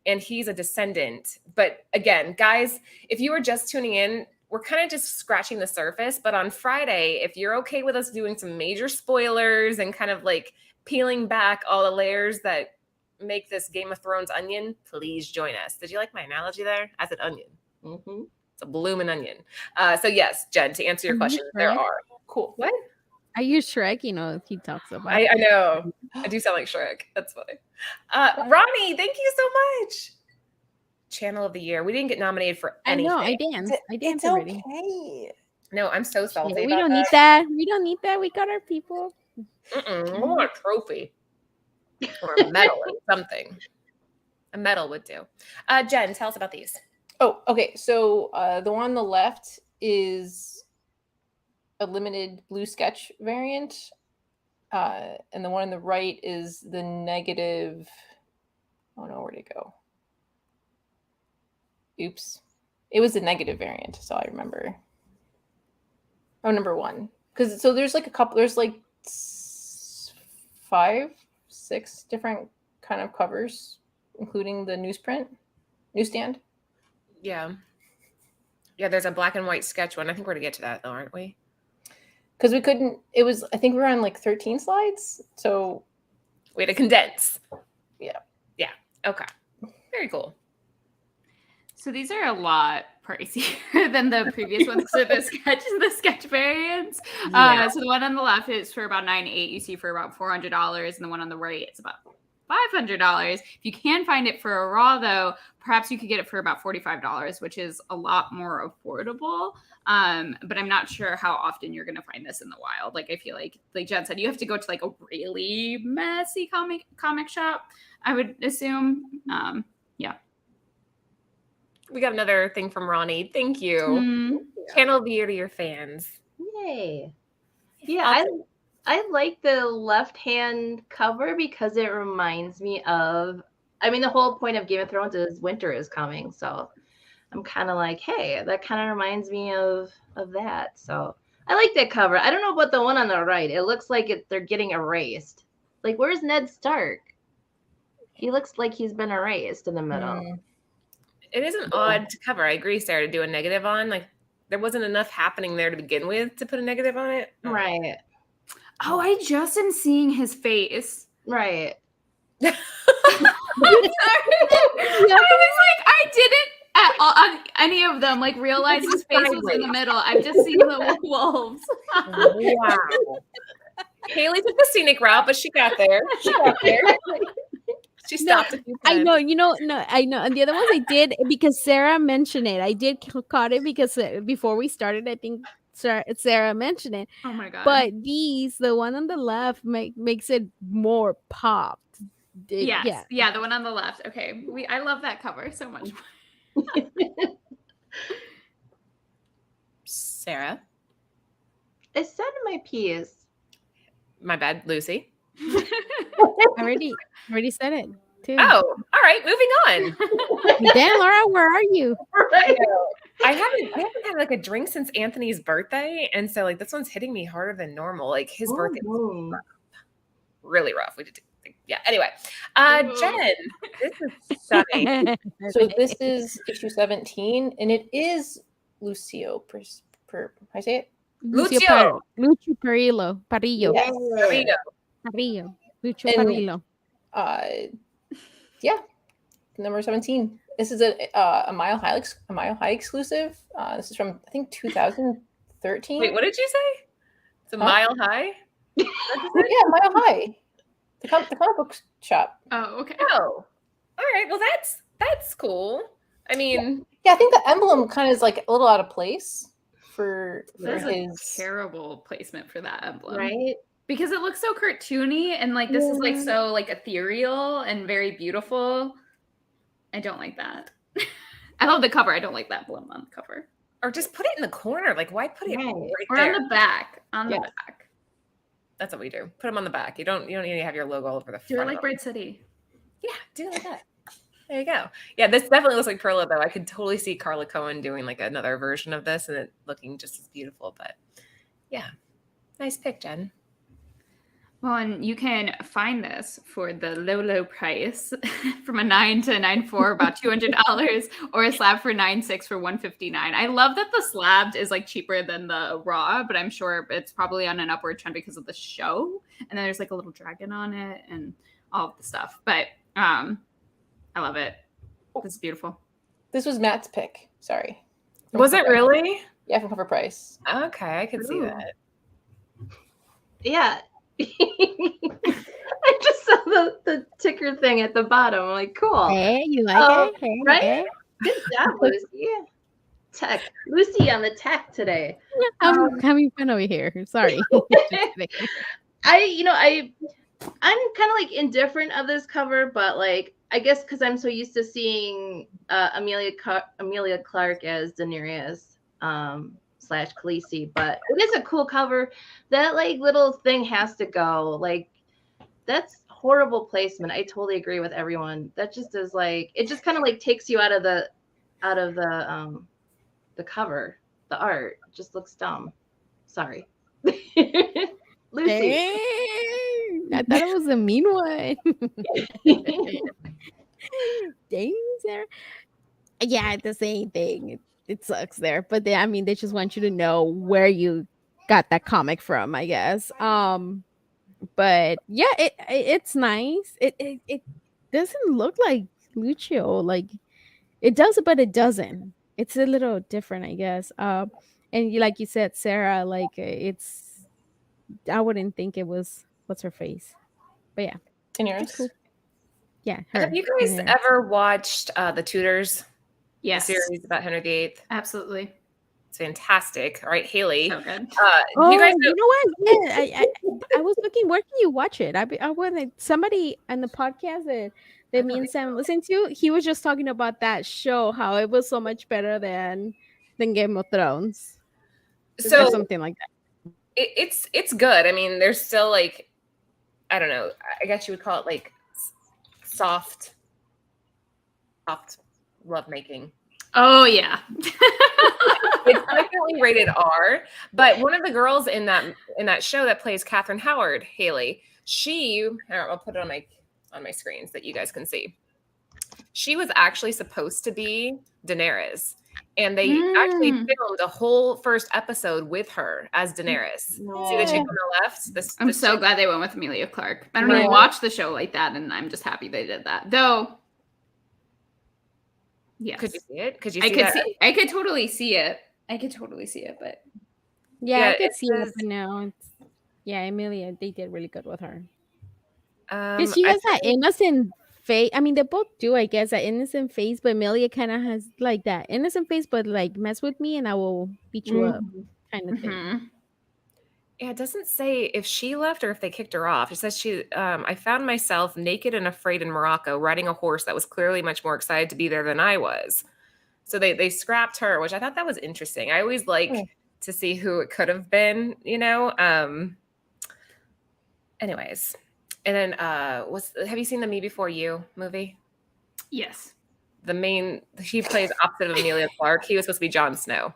And he's a descendant. But again, guys, if you were just tuning in, we're kind of just scratching the surface. But on Friday, if you're okay with us doing some major spoilers and kind of like peeling back all the layers that make this Game of Thrones onion, please join us. Did you like my analogy there? I said onion. Mm-hmm. It's a blooming onion. So yes, Jen, to answer your question, there are. Cool. What? I use Shrek, he talks about I know. I do sound like Shrek. That's funny. Ronnie, thank you so much. Channel of the Year. We didn't get nominated for anything. I know. I danced already. Okay. No, I'm so salty. We don't need that. We don't need that. We got our people. I want a trophy or a medal or something. A medal would do. Jen, tell us about these. Oh, okay. So the one on the left is a limited blue sketch variant. And the one on the right is the negative. Oh no, where'd it go? Oops. It was the negative variant, so I remember. Oh, number one. Because so there's like a couple, there's like 5, 6 different kind of covers, including the newsstand. Yeah. Yeah, there's a black and white sketch one. I think we're going to get to that though, aren't we? Because we couldn't, I think we were on like 13 slides. So we had to condense. Yeah. Yeah. Okay. Very cool. So these are a lot pricier than the previous ones. So the sketch variants. Yeah. So the one on the left is for about $9.8. You see for about $400, and the one on the right is about $500. If you can find it for a raw, though, perhaps you could get it for about $45, which is a lot more affordable. But I'm not sure how often you're going to find this in the wild. Like, I feel like Jen said, you have to go to like a really messy comic shop, I would assume. Yeah. We got another thing from Ronnie. Thank you. Channel beer to your fans. Yay. Yeah, I like the left-hand cover because it reminds me of, I mean, the whole point of Game of Thrones is winter is coming. So I'm kind of like, hey, that kind of reminds me of that. So I like that cover. I don't know about the one on the right. It looks like they're getting erased. Like, where's Ned Stark? He looks like he's been erased in the middle. It is an odd cover. I agree, Sarah, to do a negative on. Like, there wasn't enough happening there to begin with to put a negative on it. Right. Oh, I just am seeing his face. Right. I'm sorry. I was like, I didn't at all on any of them like realize his face was in the middle. I've just seen the wolves. Wow. Haley took the scenic route, but she got there. She stopped a few times. I know, I know. And the other ones I did because Sarah mentioned it. I did caught it because before we started, I think Sarah mentioned it. Oh my god! But the one on the left makes it more popped. Yes, yeah, the one on the left. Okay, I love that cover so much. Sarah, I said my piece. My bad, Lucy. I already said it too. Oh, all right. Moving on. Damn, Laura, where are you? Right. I haven't had like a drink since Anthony's birthday, and so like this one's hitting me harder than normal. Like his birthday was rough. Really rough. We did, yeah. Anyway, Jen, this is stunning. So this is issue 17, and it is Lucio. I say it. Lucio Perillo. Yes. Lucio Perillo. Yeah, number 17. This is a Mile High exclusive. This is from I think 2013. Wait, what did you say? It's a Mile High. Yeah, Mile High. The comic book shop. Oh, okay. Oh, all right. Well, that's cool. I mean, yeah, I think the emblem kind of is like a little out of place for There's his a terrible placement for that emblem, Right. Because it looks so cartoony and like this is like so like ethereal and very beautiful. I don't like that. I love the cover. I don't like that emblem on the cover. or just put it in the corner. Like, why put it right Or there? on the back. On the back. That's what we do. Put them on the back. You don't need to have your logo all over the front. Do it like Bright City. Yeah, do it like that. There you go. Yeah, this definitely looks like Perla, though. I could totally see Carla Cohen doing like another version of this and it looking just as beautiful. But yeah, nice pick, Jen. Well, and you can find this for the low price from a 9 to 9.4, about $200, or a slab for 9.6 for $159. I love that the slab is like cheaper than the raw, but I'm sure it's probably on an upward trend because of the show. And then there's like a little dragon on it and all of the stuff. But I love it. This is beautiful. This was Matt's pick. Sorry. Was it really? Yeah, from Cover Price. Okay, I could see that. Yeah. I just saw the ticker thing at the bottom. I'm like, cool. Hey, you like it? Hey, right? hey. Good job, Lucy. Tech. Lucy on the tech today. I'm coming fun over here. Sorry. I'm kind of like indifferent of this cover, but like I guess because I'm so used to seeing Amelia Clark as Daenerys / Khaleesi, but it is a cool cover. That like little thing has to go. Like that's horrible placement. I totally agree with everyone. That just is like it just kind of like takes you out of the cover. The art just looks dumb. Sorry. Lucy. Hey, I thought it was a mean one. Dang, Sarah. Yeah, the same thing. It sucks there, but they just want you to know where you got that comic from, I guess. But yeah, it's nice. It doesn't look like Lucio, like it does, but it doesn't. It's a little different, I guess. And like you said, Sarah, like I wouldn't think it was what's her face, but yeah, Daenerys. cool. Yeah, her. Have you guys Daenerys. ever watched The Tudors? Yes. The series about Henry VIII? Absolutely. It's fantastic. All right, Haley. So good. Do you guys know? You know what? Yeah, I was looking. Where can you watch it? I wanted somebody on the podcast that me and Sam listened to. He was just talking about that show, how it was so much better than Game of Thrones, or So something like that. it's good. I mean, there's still like, I don't know. I guess you would call it like soft lovemaking. Oh yeah. It's definitely rated R. But one of the girls in that show that plays Catherine Howard, Haley, I'll put it on my screen so that you guys can see. She was actually supposed to be Daenerys. And they actually filmed a whole first episode with her as Daenerys. See the chick on the left? I'm so glad they went with Emilia Clarke. I don't even watch the show like that, and I'm just happy they did that. Though, yes. Could you see it? I could totally see it. But yeah, I could see it, but no. Emilia, they did really good with her. Because she has that innocent face. I mean, they both do, I guess, that innocent face, but Emilia kind of has like that innocent face, but like mess with me and I will beat you up kind of thing. Yeah, it doesn't say if she left or if they kicked her off. It says I found myself naked and afraid in Morocco, riding a horse that was clearly much more excited to be there than I was. So they scrapped her, which I thought that was interesting. I always like to see who it could have been, you know? Anyways. And then have you seen the Me Before You movie? Yes. He plays opposite of Emilia Clarke. He was supposed to be Jon Snow.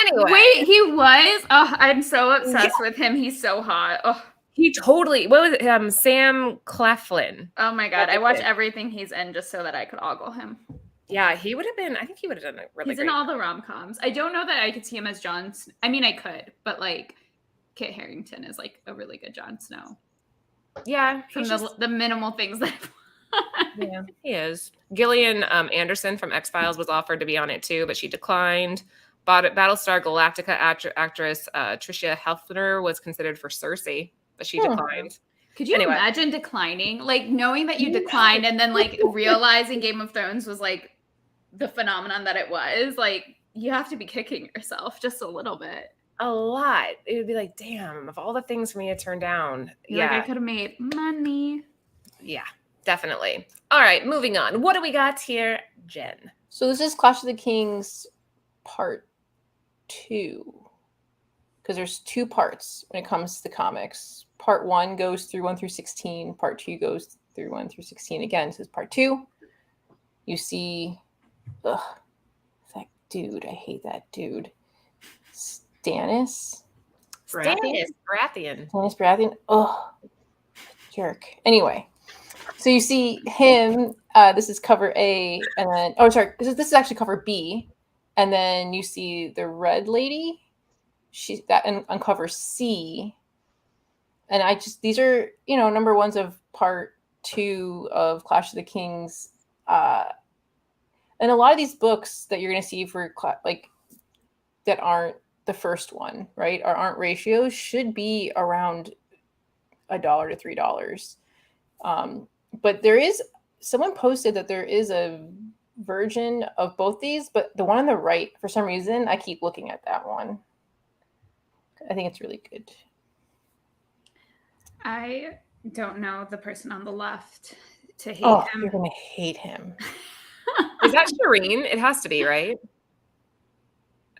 Anyway. Wait, he was? Oh, I'm so obsessed with him. He's so hot. Oh. He totally, what was it? Sam Claflin. Oh my God. I watch everything he's in just so that I could ogle him. Yeah, I think he would have done a really He's in all the rom-coms. I don't know that I could see him as Jon Snow. I mean, I could, but like Kit Harington is like a really good Jon Snow. Yeah. From the minimal things that yeah, he is. Gillian Anderson from X-Files was offered to be on it too, but she declined. Battlestar Galactica actress Tricia Helfer was considered for Cersei, but she declined. Could you imagine declining? Like knowing that you declined and then like realizing Game of Thrones was like the phenomenon that it was. Like you have to be kicking yourself just a little bit. A lot. It would be like, damn, of all the things for me to turn down. Like I could have made money. Yeah, definitely. All right, moving on. What do we got here, Jen? So this is Clash of the Kings part 2. Because there's 2 parts when it comes to the comics. Part 1 goes through 1 through 16. Part 2 goes through 1 through 16. Again, this is part 2. You see, that dude. I hate that dude. Stannis Baratheon. Oh, jerk. Anyway, so you see him. This is cover A, and then this is actually cover B, and then you see the red lady. She's that on cover C, and these are number ones of part 2 of Clash of the Kings, and a lot of these books that you're going to see for that aren't the first one, right? Or aren't ratios should be around $1 to $3. But someone posted that there is a version of both these, but the one on the right, for some reason, I keep looking at that one. I think it's really good. I don't know the person on the left to hate him. You're going to hate him. Is that Shireen? It has to be, right?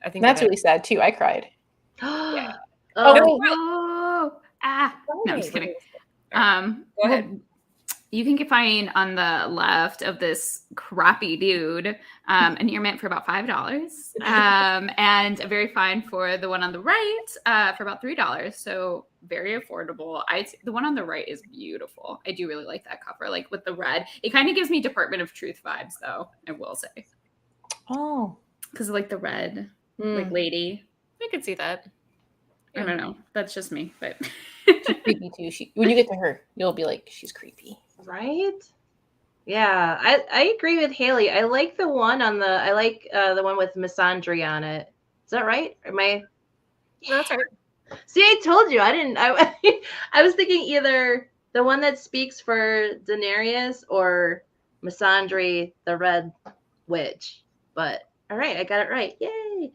I think that's really sad too. I cried. Yeah. No, I'm just kidding. Go ahead. You can find on the left of this crappy dude, and you're meant for about $5, and very fine for the one on the right for about $3. So very affordable. The one on the right is beautiful. I do really like that cover, like with the red. It kind of gives me Department of Truth vibes, though. I will say. Oh, because I like the red. Like lady. I could see that. I don't know. That's just me, but she's creepy too. When you get to her, you'll be like, she's creepy. Right? Yeah, I agree with Haley. I like the one the one with misandry on it. Is that right? Am I? No, that's right. See, I told you. I was thinking either the one that speaks for Daenerys or Missandei, the Red Witch. But all right, I got it right. Yay!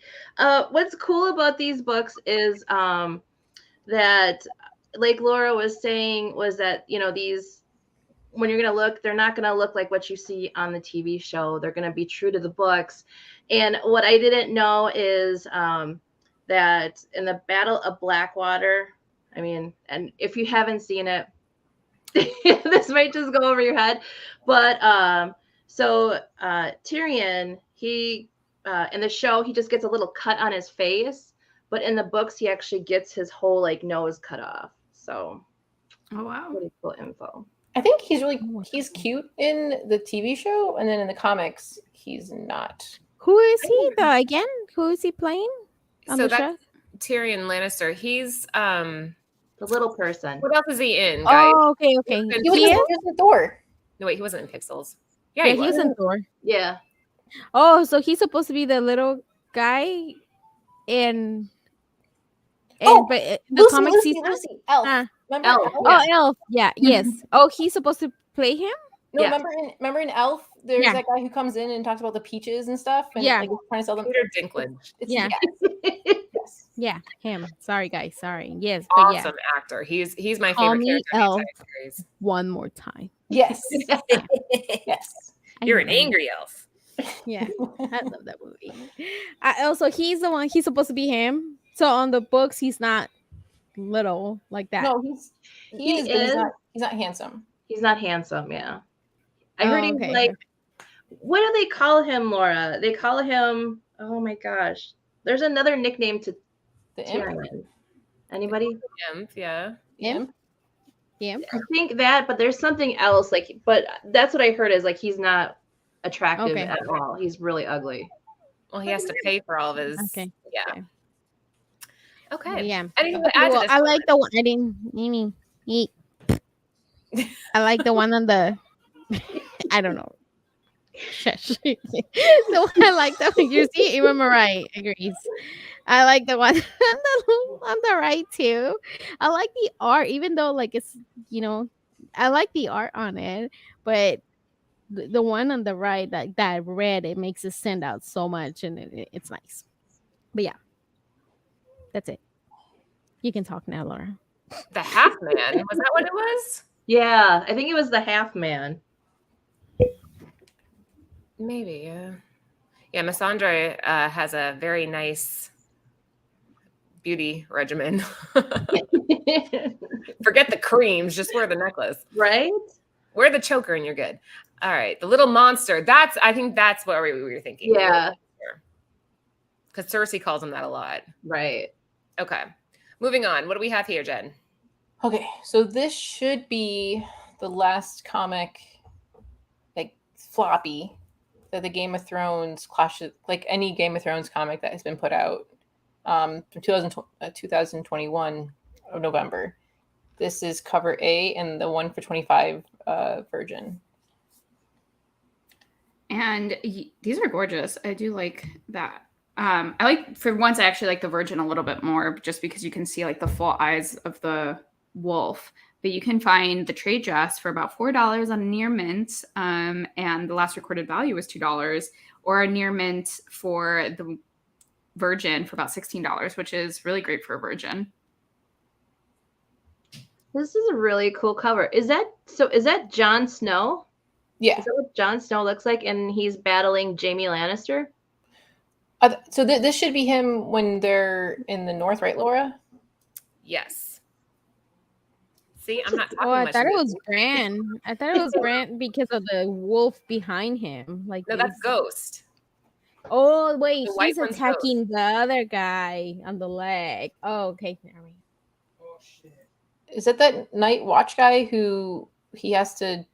What's cool about these books is that, like Laura was saying, was that these, when you're gonna look, they're not gonna look like what you see on the TV show. They're gonna be true to the books. And what I didn't know is that in the Battle of Blackwater, I mean, and if you haven't seen it, this might just go over your head, but so Tyrion, he in the show, he just gets a little cut on his face, but in the books, he actually gets his whole like nose cut off. So, Oh wow. pretty cool info. I think he's cute in the TV show, and then in the comics, he's not. Who is he though? Again, who is he playing on So the that's show? Tyrion Lannister. He's The little person. what else is he in, guys? Oh, okay. He was in Thor. No, wait, he wasn't in Pixels. Yeah, Yeah, he was. he's in Thor. Yeah. Oh, so he's supposed to be the little guy in. But the comics he's not. Lucy, Elf. Remember Elf. Elf? Oh, Elf. Yeah. Yes. Oh, he's supposed to play him. No, Yeah. remember in Elf, there's Yeah. that guy who comes in and talks about the peaches and stuff, and Yeah. like, he's trying to sell them. Peter Dinklage. Yeah. Yes. Yeah, him. Sorry, guys. Sorry. Yes, but yeah. Awesome actor. He's my Call favorite me character in the Elf. entire series. One more time. Yes. Yes. You're an angry elf. Yeah, I love that movie. Also, he's the one. He's supposed to be him. So on the books, he's not little like that. No, he is, but is. he's not handsome. He's not handsome. Yeah. I heard he's okay. like, what do they call him, Laura? They call him, oh my gosh. There's another nickname to The imp. Tyrion. Anybody? Imp, yeah. Imp? Yeah. I think that, but there's something else. Like, but that's what I heard is like he's not attractive Okay. at all. He's really ugly. Well, he has to pay for all of his. Okay. Yeah. Okay. Yeah. Anything to add to Well, this? I like the one. I didn't. Eat. I like the one on the. I don't know. Shush. The one I like that you see, even Mariah agrees. I like the one on the right too. I like the art, even though like it's I like the art on it, but the one on the right, that red, it makes it stand out so much, and it's nice. But yeah, that's it. You can talk now, Laura. The Half Man. Was that what it was? Yeah, I think it was the Half Man. Maybe, yeah. Yeah, Missandei has a very nice beauty regimen. Forget the creams, just wear the necklace. Right? Wear the choker and you're good. All right, the little monster. I think that's what we were thinking. Yeah. Because Cersei calls him that a lot. Right. Okay, moving on. What do we have here, Jen? Okay, so this should be the last comic, like floppy, that the Game of Thrones clash, like any Game of Thrones comic that has been put out from 2021 of November. This is cover A and the 1 for 25 version. And these are gorgeous. I do like that. I like, for once, I actually like the Virgin a little bit more, just because you can see like the full eyes of the wolf. But you can find the trade dress for about $4 on near mint, and the last recorded value was $2, or a near mint for the Virgin for about $16, which is really great for a Virgin. This is a really cool cover. Is that Jon Snow? Yeah. Is that what Jon Snow looks like? And he's battling Jaime Lannister? So this should be him when they're in the north, right, Laura? Yes. See, I'm not talking Oh, I much. thought it was Bran. I thought it was Bran because of the wolf behind him. Like No, that's Ghost. Oh wait, The white he's one's attacking the other guy on the leg. Oh, okay. Never mind. Is that Night Watch guy who he has to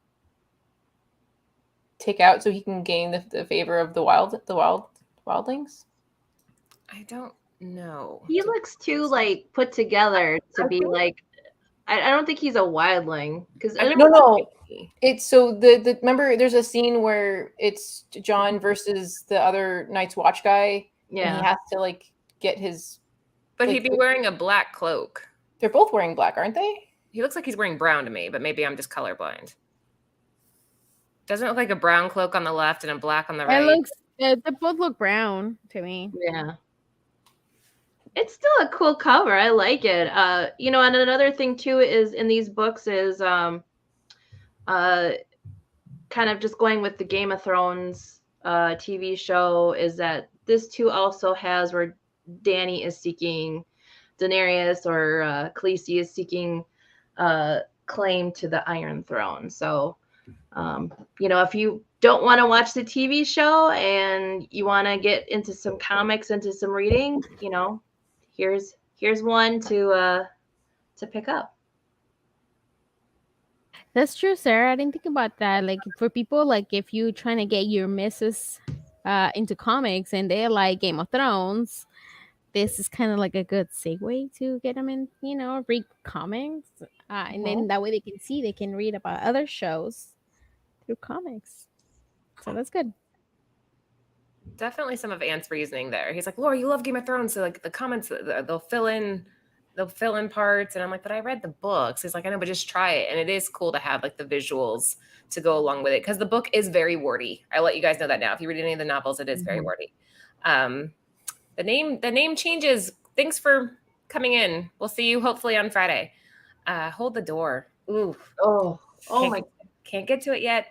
take out so he can gain the favor of the wildlings? I don't know. He looks too like put together to be like. I don't think he's a wildling because No. It's so the remember there's a scene where it's John versus the other Night's Watch guy. Yeah. And he has to like get his. But like, he'd be wearing a black cloak. They're both wearing black, aren't they? He looks like he's wearing brown to me, but maybe I'm just colorblind. Doesn't it look like a brown cloak on the left and a black on the right? It looks. They both look brown to me. Yeah. It's still a cool cover. I like it. You know, and another thing too is in these books is kind of just going with the Game of Thrones TV show is that this too also has where Dany is seeking Daenerys or Khaleesi is seeking claim to the Iron Throne. So, you know, if you don't want to watch the TV show and you want to get into some comics, into some reading, you know, here's one to pick up. That's true, Sarah. I didn't think about that. Like for people, like if you're trying to get your missus into comics and they like Game of Thrones, this is kind of like a good segue to get them in, you know, read comics. And then that way they can read about other shows through comics. So that's good. Definitely some of Ant's reasoning there. He's like, Laura, you love Game of Thrones, so like the comments, they'll fill in parts. And I'm like, but I read the books. He's like, I know, but just try it. And it is cool to have like the visuals to go along with it because the book is very wordy. I'll let you guys know that now. If you read any of the novels, it is very wordy. The name changes. Thanks for coming in. We'll see you hopefully on Friday. Hold the door. Ooh. Oh my. Can't get to it yet.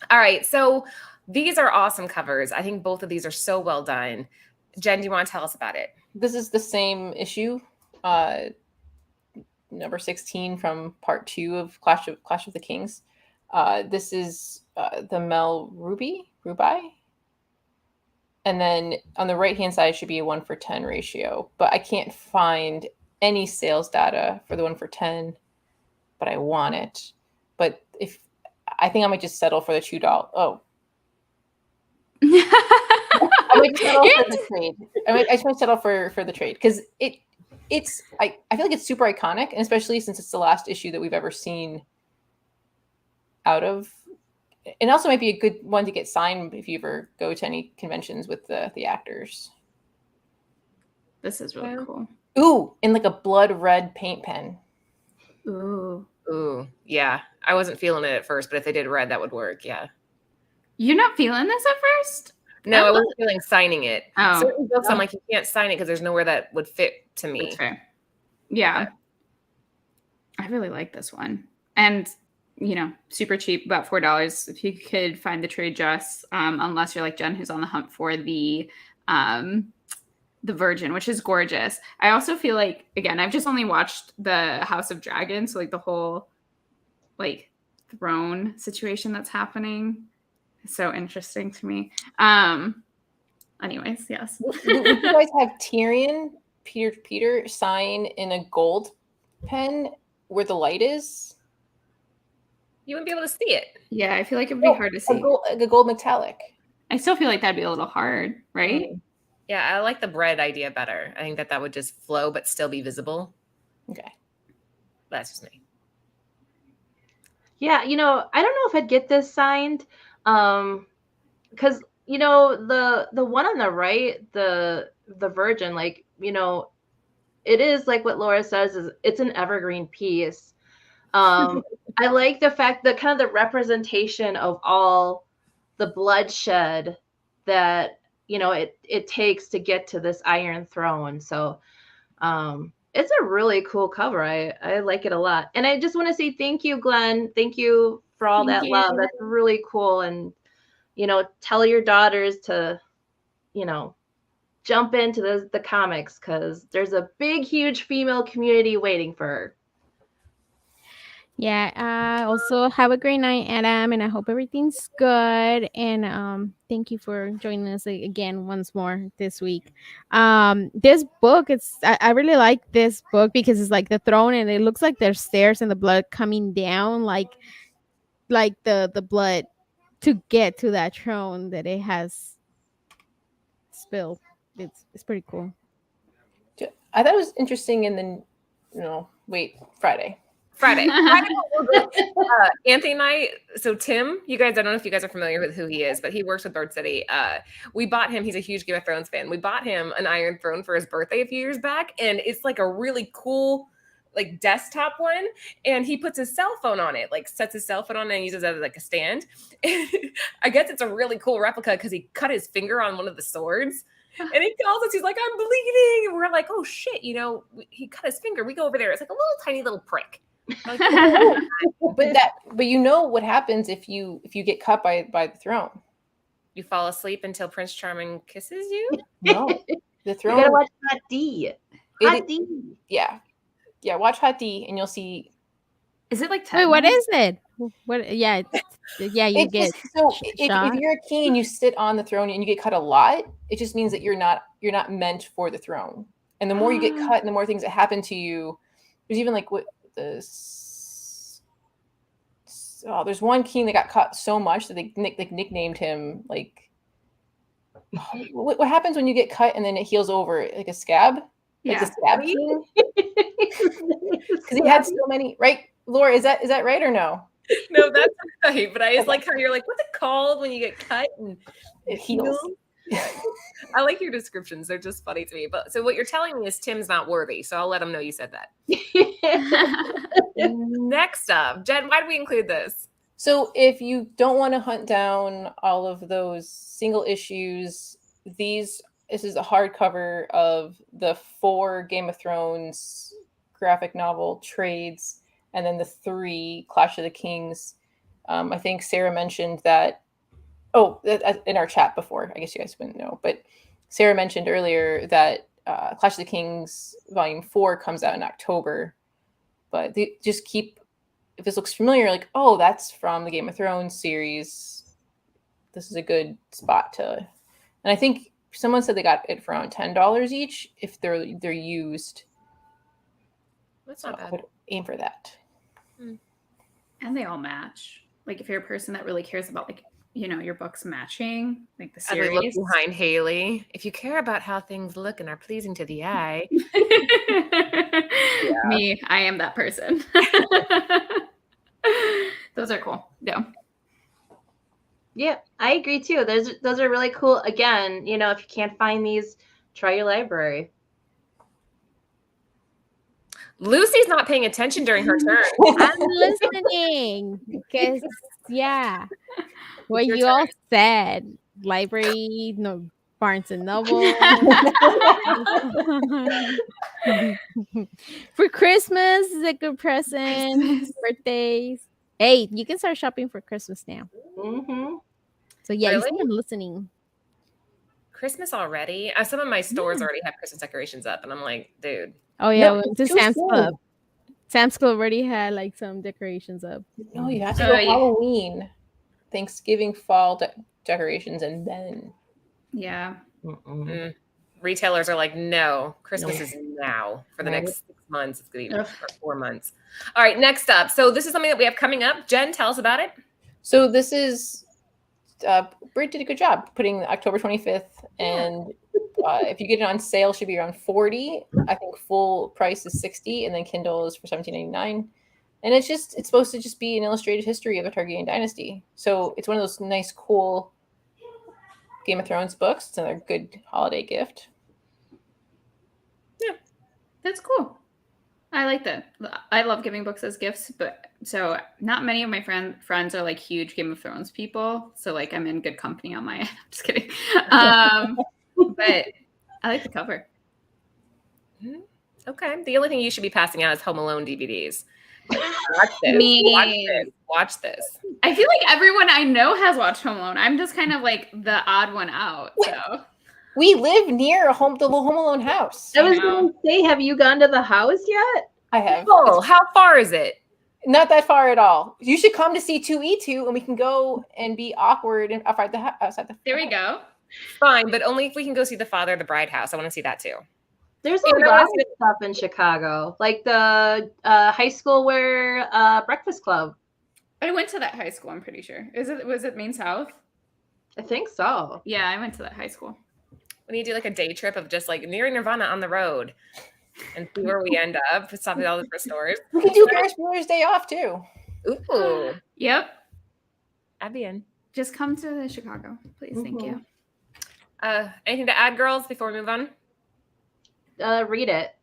All right. So these are awesome covers. I think both of these are so well done. Jen, do you want to tell us about it? This is the same issue, number 16 from part 2 of Clash of the Kings. This is the Mel Ruby, and then on the right hand side should be a 1-for-10 ratio. But I can't find any sales data for the 1-for-10, but I want it. But I think I might just settle for the $2. Oh. I might settle for the trade. I just might settle for the trade because I feel like it's super iconic, and especially since it's the last issue that we've ever seen out of. And also might be a good one to get signed if you ever go to any conventions with the actors. This is really cool. Ooh, in like a blood red paint pen. Ooh, yeah. I wasn't feeling it at first, but if they did red, that would work. Yeah. You're not feeling this at first? No, I wasn't feeling signing it. Oh. Certain books, I'm like, you can't sign it because there's nowhere that would fit to me. That's fair. Yeah. I really like this one. And, you know, super cheap, about $4 if you could find the trade dress, unless you're like Jen, who's on the hunt for the Virgin, which is gorgeous. I also feel like, again, I've just only watched the House of Dragons, so like the whole like throne situation that's happening. So interesting to me. Anyways, yes. Would you guys have Tyrion, Peter sign in a gold pen where the light is? You wouldn't be able to see it. Yeah, I feel like it would be hard to see. A gold metallic. I still feel like that'd be a little hard, right? Yeah, I like the bread idea better. I think that would just flow but still be visible. Okay. That's just me. Yeah, you know, I don't know if I'd get this signed. Because you know the one on the right, the Virgin, like, you know, it is like what Laura says, is it's an evergreen piece. I like the fact that kind of the representation of all the bloodshed that, you know, it takes to get to this Iron Throne. So it's a really cool cover. I like it a lot. And I just want to say thank you, Glenn. Thank you for all that love. That's really cool. And, you know, tell your daughters to, you know, jump into the comics because there's a big, huge female community waiting for her. Yeah. Also, have a great night, Adam, and I hope everything's good. And thank you for joining us again once more this week. This book, I really like this book because it's like the throne, and it looks like there's stairs and the blood coming down, like the blood to get to that throne that it has spilled. It's pretty cool. I thought it was interesting. And then, Friday. Anthony and I, so Tim, you guys, I don't know if you guys are familiar with who he is, but he works with Bird City. We bought him, he's a huge Game of Thrones fan. We bought him an Iron Throne for his birthday a few years back, and it's like a really cool like desktop one, and he puts his cell phone on it, like sets his cell phone on it and uses it as like a stand. I guess it's a really cool replica because he cut his finger on one of the swords. And he tells us, he's like, I'm bleeding. And we're like, oh shit, you know, he cut his finger. We go over there. It's like a little tiny little prick. Like, but you know what happens if you get cut by the throne? you fall asleep until Prince Charming kisses you? No. The You throne. gotta watch Hot D. Hot D. Yeah. Yeah, watch Hot D and you'll see. Is it like 10 Wait, what minutes? is it? What? Yeah, you It's get just- so shot. if you're a king and you sit on the throne and you get cut a lot, it just means that you're not meant for the throne. And the more you get cut and the more things that happen to you, there's even like there's one king that got cut so much that they nicknamed him like what happens when you get cut and then it heals over like a scab? Like the scab king? Because he had so many, right? Laura, is that right or no? No, that's right. But I just like how you're like, what's it called when you get cut and It heals. I like your descriptions. They're just funny to me. But so what you're telling me is Tim's not worthy. So I'll let him know you said that. Next up, Jen, why did we include this? So if you don't want to hunt down all of those single issues, this is a hardcover of the 4 Game of Thrones graphic novel trades, and then the 3 Clash of the Kings. I think Sarah mentioned that. Oh, in our chat before. I guess you guys wouldn't know, but Sarah mentioned earlier that Clash of the Kings Volume 4 comes out in October. But they just keep. If this looks familiar, like, oh, that's from the Game of Thrones series. This is a good spot to. And I think someone said they got it for around $10 each if they're used. That's not I bad. would aim for that. And they all match. Like if you're a person that really cares about like, you know, your books matching, like the As we look series. behind Haley, if you care about how things look and are pleasing to the eye. Me, I am that person. Those are cool. Yeah. Yeah, I agree too. Those are really cool. Again, you know, if you can't find these, try your library. Lucy's not paying attention during her turn. I'm listening because what Your you turn. all said. Library, no Barnes and Noble. For Christmas is a good present. Christmas. Birthdays. Hey, you can start shopping for Christmas now. Mm-hmm. So yeah, you Really? see I'm listening. Christmas already? Some of my stores already have Christmas decorations up, and I'm like, dude. Oh yeah, No, we went it's to too Sam's soon. Club. Sam's Club already had like some decorations up. No, you have to Oh, go yeah. Halloween, Thanksgiving, fall decorations, and then. Yeah. Retailers are like, no, Christmas No. is now for the Right. next 6 months. It's going to be Ugh. or 4 months. All right, next up. So this is something that we have coming up. Jen, tell us about it. So this is. Britt did a good job putting October 25th, and if you get it on sale, it should be around $40. I think full price is $60, and then Kindle is for $17.99. And it's supposed to just be an illustrated history of a Targaryen dynasty. So it's one of those nice, cool Game of Thrones books. It's another good holiday gift. That's cool. I like that. I love giving books as gifts, but so not many of my friends are like huge Game of Thrones people. So like I'm in good company on my end. I'm just kidding. But I like the cover. Okay. The only thing you should be passing out is Home Alone DVDs. Watch this. Me. Watch this. I feel like everyone I know has watched Home Alone. I'm just kind of like the odd one out. So We live near the Home Alone house. I was know. going to say, have you gone to the house yet? I have. Oh, how far is it? Not that far at all. You should come to see 2E2, and we can go and be awkward and outside the. there we go. Fine, but only if we can go see the Father of the Bride house. I want to see that too. There's Yeah, a no, lot I of see stuff in Chicago, like the high school where Breakfast Club. I went to that high school, I'm pretty sure. Was it Maine South? I think so. Yeah, I went to that high school. We need to do like a day trip of just like near Nirvana on the road and see where we end up. Stop at all the different stores. We can do Ferris Bueller's Day Off too. Ooh, Yep. I'd be in. Just come to Chicago, please. Thank you. Anything to add, girls, before we move on? Read it.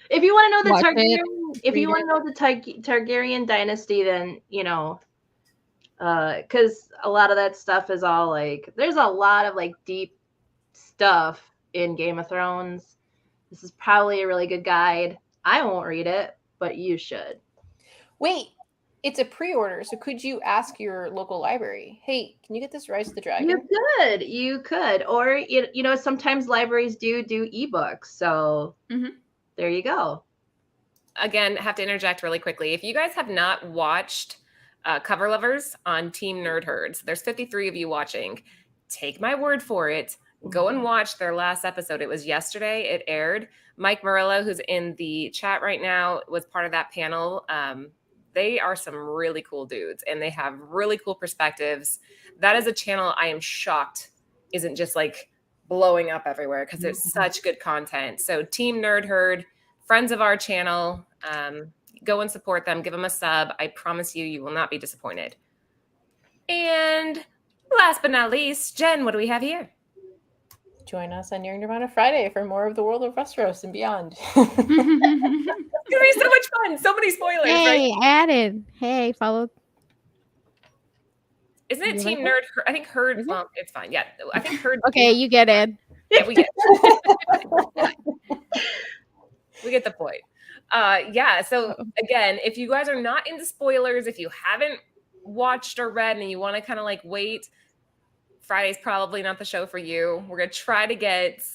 If you want to know the Watch it, Targaryen, if you read want to know the Targaryen dynasty, then because a lot of that stuff is all like, there's a lot of like deep stuff in Game of Thrones. This is probably a really good guide. I won't read it, but you should. Wait, it's a pre-order, so could you ask your local library, hey, can you get this Rise of the Dragon? You could, or sometimes libraries do ebooks. So there you go. Again, have to interject really quickly. If you guys have not watched Cover Lovers on Team Nerd Herds, there's 53 of you watching. Take my word for it. Go and watch their last episode. It was yesterday. It aired. Mike Murillo, who's in the chat right now, was part of that panel. They are some really cool dudes, and they have really cool perspectives. That is a channel I am shocked isn't just like blowing up everywhere because it's such good content. So Team Nerd Herd, friends of our channel, go and support them. Give them a sub. I promise you, you will not be disappointed. And last but not least, Jen, what do we have here? Join us on Young Nirvana Friday for more of the world of Westeros and beyond. It's gonna be so much fun. So many spoilers. Hey, right? added. Hey, follow. Isn't it You Team like Nerd? I think Herd. Is it? Well, it's fine. Yeah, I think Herd. Okay, you get it. Yeah, we get. We get the point. Yeah. So again, if you guys are not into spoilers, if you haven't watched or read and you want to kind of like wait, Friday's probably not the show for you. We're gonna try to get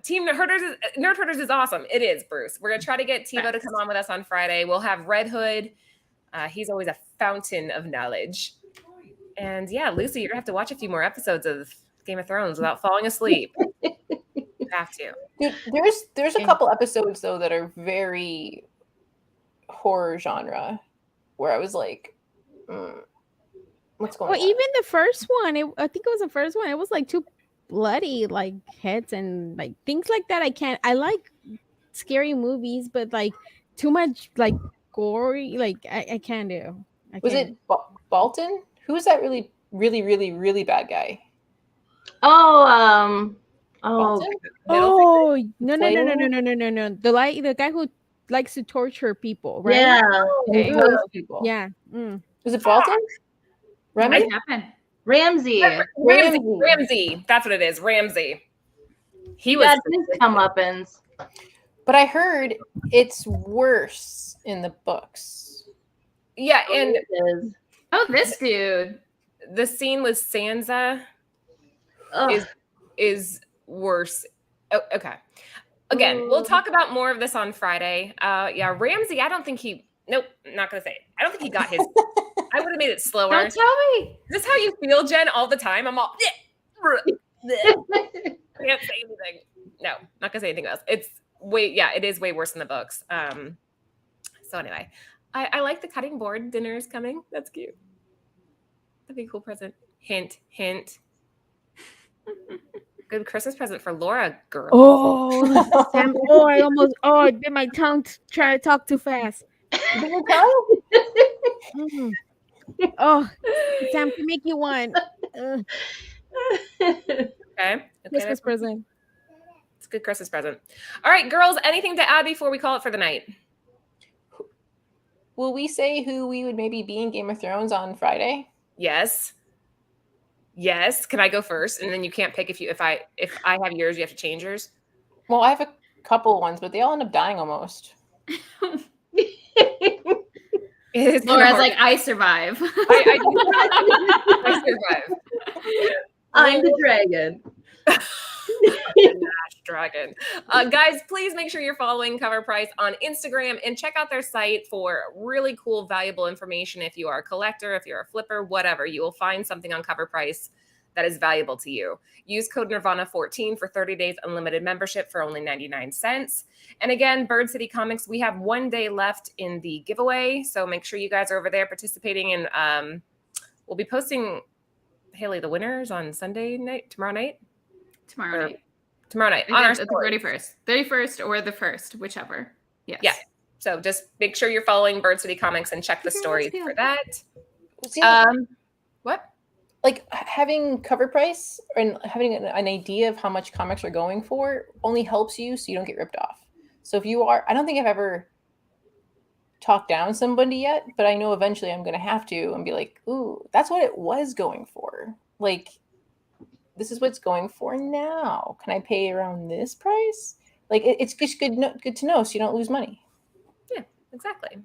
Team Nerd Herders is awesome. It is, Bruce. We're gonna try to get TiVo to come on with us on Friday. We'll have Red Hood. He's always a fountain of knowledge. And yeah, Lucy, you're gonna have to watch a few more episodes of Game of Thrones without falling asleep. You have to. Dude, there's a couple episodes though that are very horror genre, where I was like, what's going Well, on? even the first one, I think it was the first one. It was like too bloody, like heads and like things like that. I like scary movies, but like too much like gory, like I can't do. Was it Bolton? Who was that really, really, really, really bad guy? Oh, Bolton? Oh no. The guy who likes to torture people, right? yeah. Okay. Those people. Yeah. Was it Bolton? Remy? What happened? Ramsey. Ramsey. That's what it is. Ramsey. He was. Yeah, his comeuppance. But I heard it's worse in the books. Yeah, and It is. Oh, this dude. the scene with Sansa Ugh. is worse. Oh, okay. Again, we'll talk about more of this on Friday. Yeah, Ramsey, I don't think nope, not gonna say it. I don't think he got his. I would have made it slower. Don't tell me. Is this how you feel, Jen, all the time? I'm all I can't say anything. No, not gonna say anything else. It is way worse in the books. So anyway, I like the cutting board. Dinner is coming. That's cute. That'd be a cool present. Hint, hint. Good Christmas present for Laura, girl. Oh, Sam, I bit my tongue trying to talk too fast. Oh, Sam can make you one. Okay. Christmas present. It's a good Christmas present. All right, girls, anything to add before we call it for the night? Will we say who we would maybe be in Game of Thrones on Friday? Yes. Yes. Can I go first? And then you can't pick if I have yours, you have to change yours. Well, I have a couple ones, but they all end up dying almost. Laura's like, I survive. I survive. I'm the dragon. Dragon. Guys, please make sure you're following Cover Price on Instagram and check out their site for really cool, valuable information. If you are a collector, if you're a flipper, whatever, you will find something on Cover Price that is valuable to you. Use code Nirvana14 for 30 days unlimited membership for only 99 cents. And again, Bird City Comics, we have 1 day left in the giveaway. So make sure you guys are over there participating. And we'll be posting, Haley, the winners on tomorrow night. Tomorrow night on our the 31st or the 1st, whichever. Yes. Yeah. So just make sure you're following Bird City Comics and check the stories for that. What? Like having Cover Price and having an idea of how much comics are going for only helps you so you don't get ripped off. So if you are, I don't think I've ever talked down somebody yet, but I know eventually I'm going to have to and be like, ooh, that's what it was going for. Like, this is what it's going for now. Can I pay around this price? Like, it's just good to know so you don't lose money. Yeah, exactly.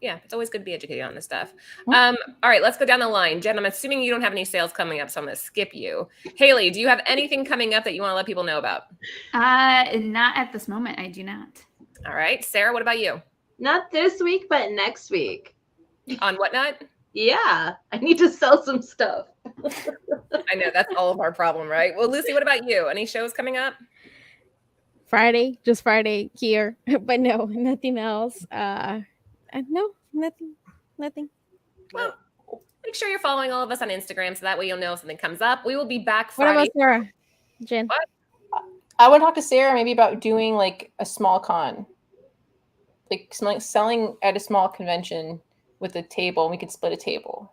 It's always good to be educated on this stuff. All right, let's go down the line. Jen, I'm assuming you don't have any sales coming up, so I'm going to skip you. Haley, do you have anything coming up that you want to let people know about? Not at this moment. I do not. All right. Sarah, what about you? Not this week, but next week. On Whatnot? Yeah, I need to sell some stuff. I know that's all of our problem, right? Well, Lucy, what about you? Any shows coming up? Just Friday here, but no, nothing else. No, nothing. Well, make sure you're following all of us on Instagram so that way you'll know if something comes up. We will be back What Friday. about Sarah? Jen? What? I would talk to Sarah maybe about doing like a small con, like selling at a small convention with a table. We could split a table.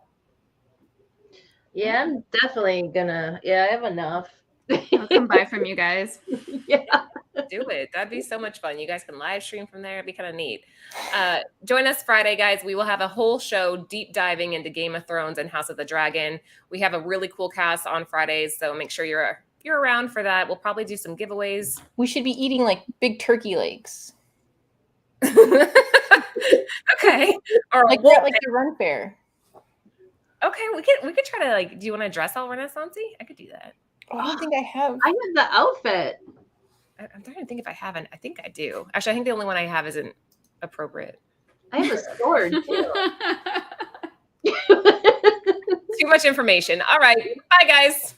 Yeah, I'm definitely gonna. Yeah, I have enough. I'll come buy from you guys. Yeah. Do it. That'd be so much fun. You guys can live stream from there. It'd be kind of neat. Join us Friday, guys. We will have a whole show deep diving into Game of Thrones and House of the Dragon. We have a really cool cast on Fridays, so make sure you're around for that. We'll probably do some giveaways. We should be eating like big turkey legs. Okay. Or Like that, like the Run Fair. Okay, we could try to do you want to dress all Renaissance-y? I could do that. Oh, I don't think I have. I have the outfit. I'm trying to think if I haven't. I think I do. Actually, I think the only one I have isn't appropriate. I have a sword too. Too much information. All right. Bye, guys.